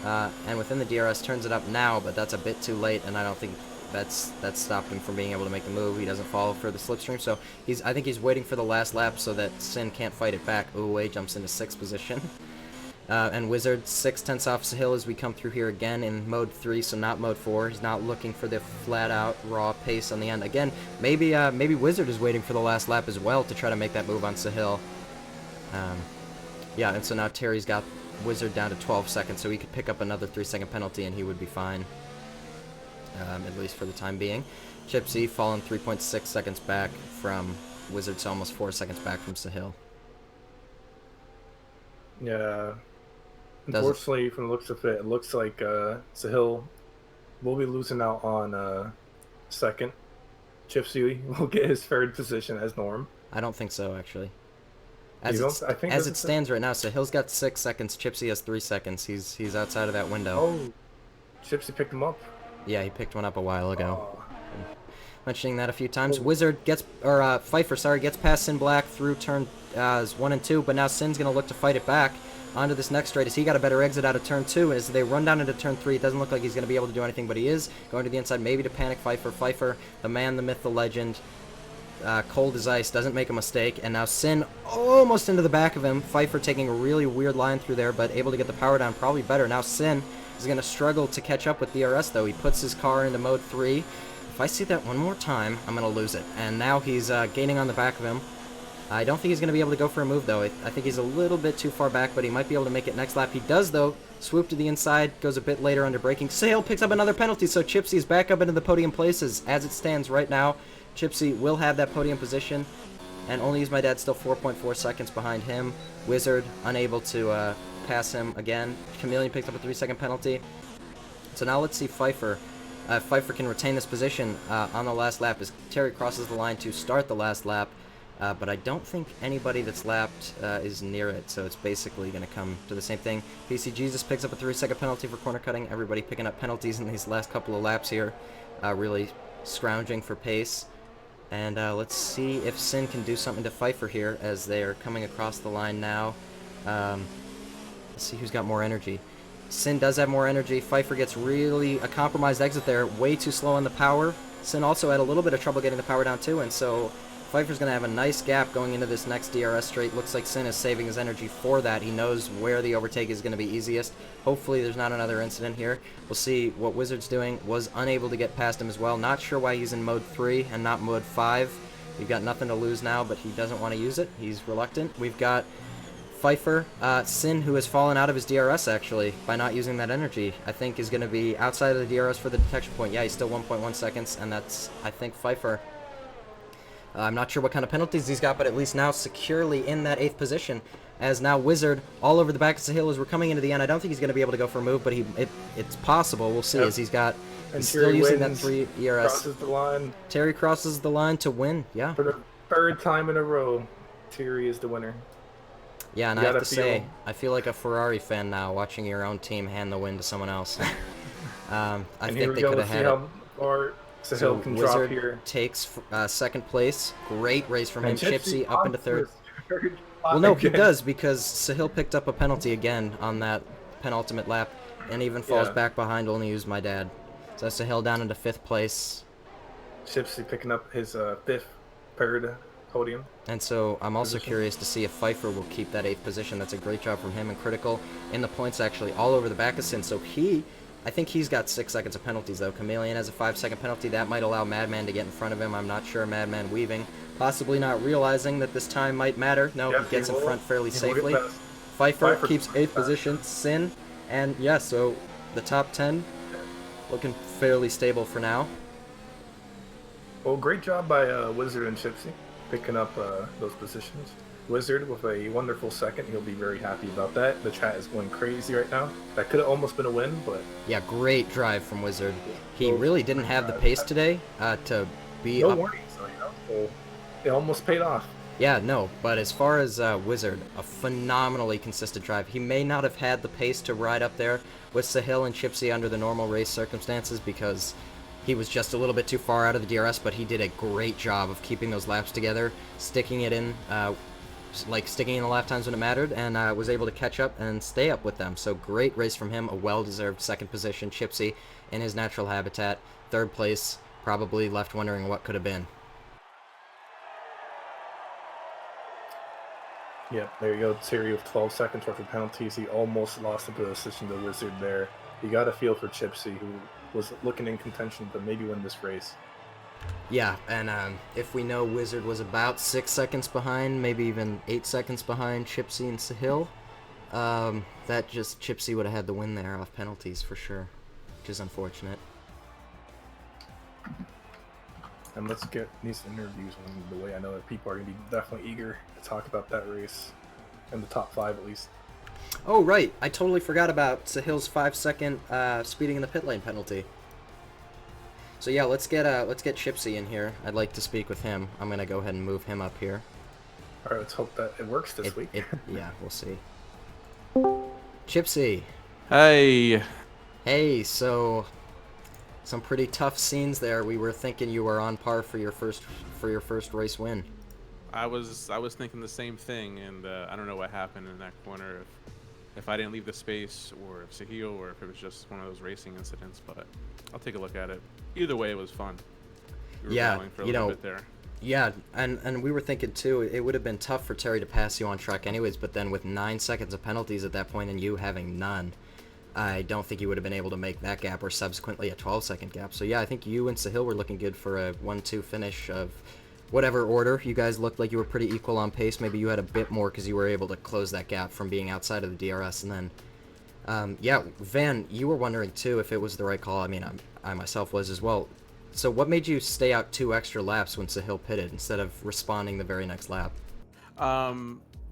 and within the DRS turns it up now, but that's a bit too late, and I don't think that's stopped him from being able to make the move. He doesn't follow for the slipstream, so I think he's waiting for the last lap so that Sin can't fight it back. Ooh, Wei jumps into 6th position. And Wizard 6/10 off Sahil as we come through here again in mode 3, so not mode 4. He's not looking for the flat-out raw pace on the end. Again, maybe Wizard is waiting for the last lap as well to try to make that move on Sahil. Yeah, and so now Terry's got Wizard down to 12 seconds, so he could pick up another 3-second penalty and he would be fine, at least for the time being. Chipsy falling 3.6 seconds back from Wizard, so almost 4 seconds back from Sahil. Yeah. Unfortunately, from the looks of it, it looks like Sahil will be losing out on second. Chipsy will get his third position as norm. I don't think so, actually. As it stands right now, Sahil's got 6 seconds. Chipsy has 3 seconds. He's outside of that window. Oh, Chipsy picked him up. Yeah, he picked one up a while ago. Oh. Mentioning that a few times. Wizard gets, or Pfeiffer, sorry, gets past Sin Black through turn 1 and 2, but now Sin's gonna look to fight it back onto this next straight as he got a better exit out of turn 2. As they run down into turn 3, it doesn't look like he's gonna be able to do anything, but he is going to the inside, maybe to panic Pfeiffer. Pfeiffer, the man, the myth, the legend, cold as ice, doesn't make a mistake, and now Sin almost into the back of him. Pfeiffer taking a really weird line through there, but able to get the power down, probably better. Now Sin is gonna struggle to catch up with DRS though. He puts his car into mode 3. If I see that one more time, I'm going to lose it. And now he's gaining on the back of him. I don't think he's going to be able to go for a move, though. I think he's a little bit too far back, but he might be able to make it next lap. He does, though. Swoop to the inside, goes a bit later under braking. Sahil picks up another penalty, so Chipsy is back up into the podium places. As it stands right now, Chipsy will have that podium position. And Only Use My Dad still 4.4 seconds behind him. Wizard unable to pass him again. Chameleon picks up a 3-second penalty. So now let's see Pfeiffer. Pfeiffer can retain this position on the last lap as Terry crosses the line to start the last lap, but I don't think anybody that's lapped is near it, so it's basically going to come to the same thing. PC Jesus picks up a 3-second penalty for corner cutting. Everybody picking up penalties in these last couple of laps here, really scrounging for pace. And let's see if Sin can do something to Pfeiffer here as they are coming across the line now. Let's see who's got more energy. Sin does have more energy. Pfeiffer gets really a compromised exit there. Way too slow on the power. Sin also had a little bit of trouble getting the power down too, and so Pfeiffer's going to have a nice gap going into this next DRS straight. Looks like Sin is saving his energy for that. He knows where the overtake is going to be easiest. Hopefully there's not another incident here. We'll see what Wizard's doing. Was unable to get past him as well. Not sure why he's in mode 3 and not mode 5. We've got nothing to lose now, but he doesn't want to use it. He's reluctant. We've got Pfeiffer, Sin, who has fallen out of his DRS actually by not using that energy, I think is going to be outside of the DRS for the detection point. Yeah, he's still 1.1 seconds, and that's, I think, Pfeiffer. I'm not sure what kind of penalties he's got, but at least now securely in that 8th position. As now Wizard all over the back of Sahil as we're coming into the end. I don't think he's going to be able to go for a move, but it's possible. We'll see. Yep. As he's still using that 3 ERS. Crosses the line. Terry crosses the line to win. Yeah. For the 3rd time in a row, Terry is the winner. Yeah, and I have to say, I feel like a Ferrari fan now, watching your own team hand the win to someone else. I think they could have had it. So Wizard takes 2nd place. Great race from him. Chipsy up into 3rd. Well, no, he does, because Sahil picked up a penalty again on that penultimate lap, and even falls back behind. Only Use My Dad. So Sahil down into 5th place. Chipsy picking up his 5th paired podium. And so I'm also curious to see if Pfeiffer will keep that 8th position. That's a great job from him, and Critical in the points actually all over the back of Sin. So I think he's got 6 seconds of penalties though. Chameleon has a 5-second penalty. That might allow Madman to get in front of him. I'm not sure. Madman weaving, possibly not realizing that this time might matter. No, he gets in front fairly safely. Pfeiffer keeps 8th position. Sin, and yeah, so the top 10 looking fairly stable for now. Well, great job by Wizard and Chipsy picking up those positions. Wizard with a wonderful 2nd. He'll be very happy about that. The chat is going crazy right now. That could have almost been a win, but... Yeah, great drive from Wizard. He really didn't have the pace today to be no warnings, so it almost paid off. Yeah, no, but as far as Wizard, a phenomenally consistent drive. He may not have had the pace to ride up there with Sahil and Chipsy under the normal race circumstances because he was just a little bit too far out of the DRS, but he did a great job of keeping those laps together, sticking it in, sticking in the lap times when it mattered, and was able to catch up and stay up with them. So great race from him, a well-deserved second position. Chipsy in his natural habitat, third place, probably left wondering what could have been. Yep, there you go. Terry with 12 seconds worth of penalties. He almost lost the position to Wizard there. You got a feel for Chipsy, who was looking in contention to maybe win this race. Yeah, and if we know Wizard was about 6 seconds behind, maybe even 8 seconds behind Chipsy and Sahil, that just Chipsy would have had the win there off penalties for sure, which is unfortunate. And let's get these interviews on the way. I know that people are going to be definitely eager to talk about that race, in the top 5 at least. Oh, right. I totally forgot about Sahil's 5-second speeding in the pit lane penalty. So yeah, let's get Chipsy in here. I'd like to speak with him. I'm gonna go ahead and move him up here. All right, let's hope that it works this week. Yeah, we'll see. Chipsy. Hey. Hey, so some pretty tough scenes there. We were thinking you were on par for your first race win. I was thinking the same thing, and I don't know what happened in that corner. If I didn't leave the space, or if Sahil, or if it was just one of those racing incidents, but I'll take a look at it. Either way, it was fun. We were Yeah, going for a little bit there. Yeah, and we were thinking too, it would have been tough for Terry to pass you on track anyways, but then with 9 seconds of penalties at that point and you having none, I don't think you would have been able to make that gap or subsequently a 12-second gap. So yeah, I think you and Sahil were looking good for a 1-2 finish of whatever order. You guys looked like you were pretty equal on pace. Maybe you had a bit more because you were able to close that gap from being outside of the DRS. And then, yeah, Van, you were wondering too if it was the right call. I mean, I myself was as well. So what made you stay out 2 extra laps when Sahil pitted instead of responding the very next lap?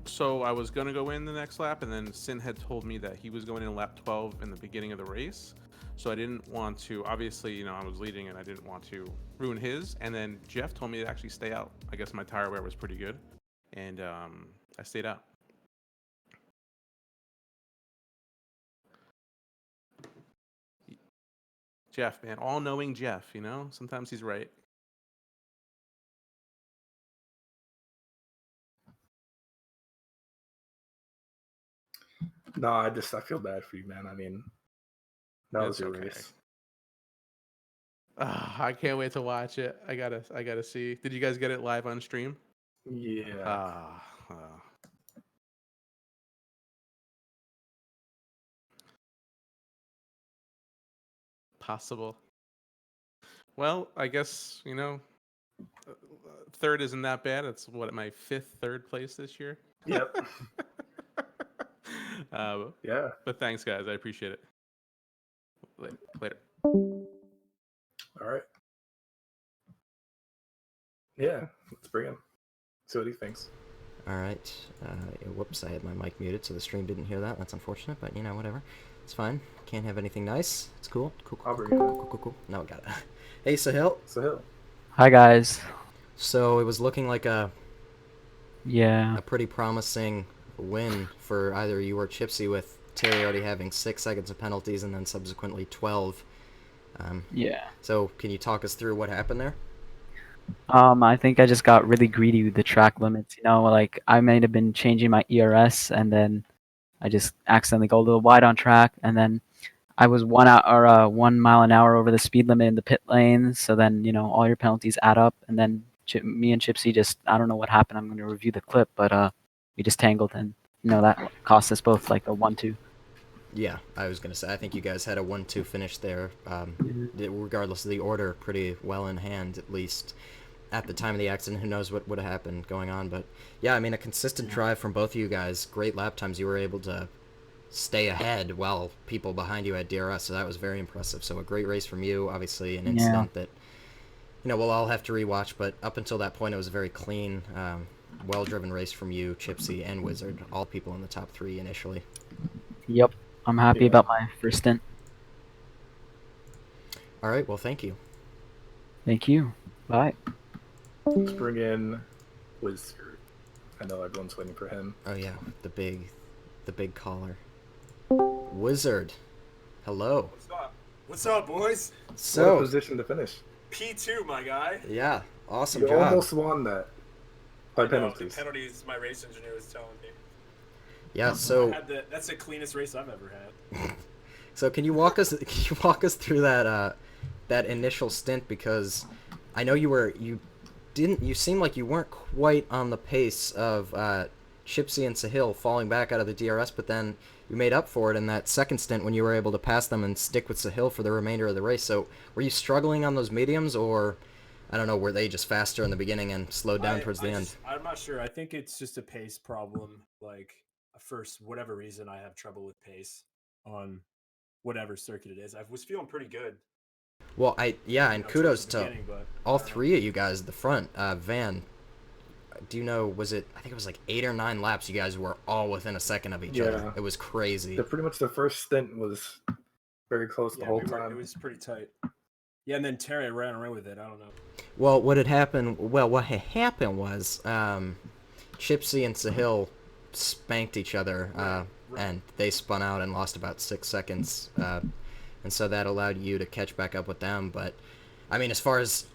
So I was gonna go in the next lap, and then Sin had told me that he was going in lap 12 in the beginning of the race. So I didn't want to, obviously, you know, I was leading and I didn't want to ruin his. And then Jeff told me to actually stay out. I guess my tire wear was pretty good, and I stayed out. Jeff, man, all-knowing Jeff, you know? Sometimes he's right. No, I feel bad for you, man. I mean, that was your race. I can't wait to watch it. I gotta see. Did you guys get it live on stream? Yeah. Possible. Well, I guess, you know, third isn't that bad. It's what, my 5th third place this year. Yep. Yeah. But thanks, guys. I appreciate it. Later. All right. Yeah, let's bring him. See what he thinks. All right. Whoops, I had my mic muted, so the stream didn't hear that. That's unfortunate, but you know, whatever. It's fine. Can't have anything nice. It's cool. Cool. No, got it. Hey, Sahil. Hi, guys. So it was looking like a Yeah. pretty promising win for either you or Chipsy, with Terry already having 6 seconds of penalties and then subsequently 12. Yeah. So can you talk us through what happened there? I think I just got really greedy with the track limits. You know, like I might have been changing my ERS, and then I just accidentally go a little wide on track, and then I was 1 mile an hour over the speed limit in the pit lane. So then, you know, all your penalties add up, and then me and Chipsy just, I don't know what happened. I'm going to review the clip, but we just tangled, and you know that cost us both like a 1-2. Yeah, I was going to say, I think you guys had a 1-2 finish there, regardless of the order, pretty well in hand, at least at the time of the accident. Who knows what would have happened going on, but yeah, I mean, a consistent drive from both of you guys, great lap times. You were able to stay ahead while people behind you had DRS, so that was very impressive. So a great race from you, obviously an incident that, you know, we'll all have to rewatch, but up until that point, it was a very clean, well-driven race from you, Chipsy, and Wizard, all people in the top 3 initially. Yep. I'm happy about my first stint. All right, well, thank you. Thank you. Bye. Let's bring in Wizard. I know everyone's waiting for him. Oh yeah, the big caller. Wizard. Hello. What's up? What's up, boys? What a So, position to finish. P2, my guy. yeah, awesome You job. almost won that. By I know, penalties. the penalties my race engineer was telling me. Yeah, I so had that's the cleanest race I've ever had. so can you walk us through that that initial stint, because I know you seemed like you weren't quite on the pace of Chipsy and Sahil falling back out of the DRS, but then you made up for it in that second stint when you were able to pass them and stick with Sahil for the remainder of the race. So were you struggling on those mediums, or I don't know, were they just faster in the beginning and slowed down towards the end? I'm not sure. I think it's just a pace problem. Like, for whatever reason, I have trouble with pace on whatever circuit it is. I was feeling pretty good. Well, and towards kudos the to beginning, but all I don't know. three of you guys at the front. Van, do you know, I think it was like 8 or 9 laps, you guys were all within a second of each other. Yeah. It was crazy. Pretty much the first stint was very close the Yeah, whole it time. was pretty tight. Yeah, and then Terry ran away with it. I don't know. Well, what had happened was Chipsy and Sahil spanked each other, Right. and they spun out and lost about 6 seconds, and so that allowed you to catch back up with them. But, I mean, as far as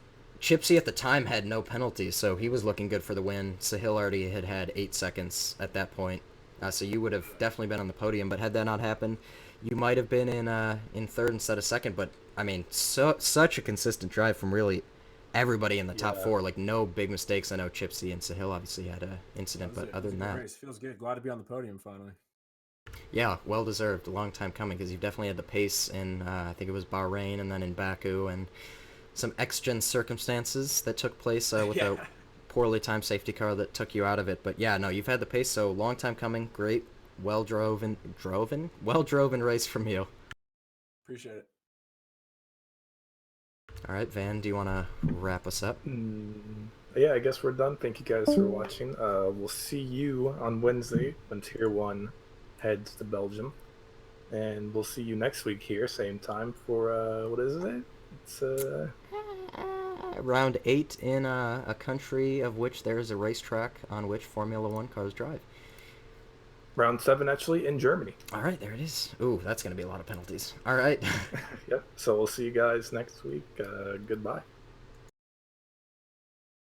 Chipsy at the time had no penalties, so he was looking good for the win. Sahil already had 8 seconds at that point, so you would have definitely been on the podium. But had that not happened, you might have been in third instead of second. But I mean, such a consistent drive from really everybody in the top Yeah. 4. Like, no big mistakes. I know Chipsy and Sahil obviously had an incident, but other than that, race. Feels good. Glad to be on the podium finally. yeah, well deserved. A long time coming, because you've definitely had the pace in I think it was Bahrain and then in Baku, and some exigent circumstances that took place with Yeah. a poorly timed safety car that took you out of it. But yeah, no, you've had the pace, so long time coming. Great, well driven race from you. Appreciate it. All right, Van, do you want to wrap us up? Yeah, I guess we're done. Thank you guys for watching. We'll see you on Wednesday when Tier 1 heads to Belgium. And we'll see you next week here, same time for, what is it? It's, Round 8 in a country of which there is a racetrack on which Formula 1 cars drive. round 7, actually, in Germany. All right, there it is. Ooh, that's going to be a lot of penalties. All right. Yep. So we'll see you guys next week. Goodbye.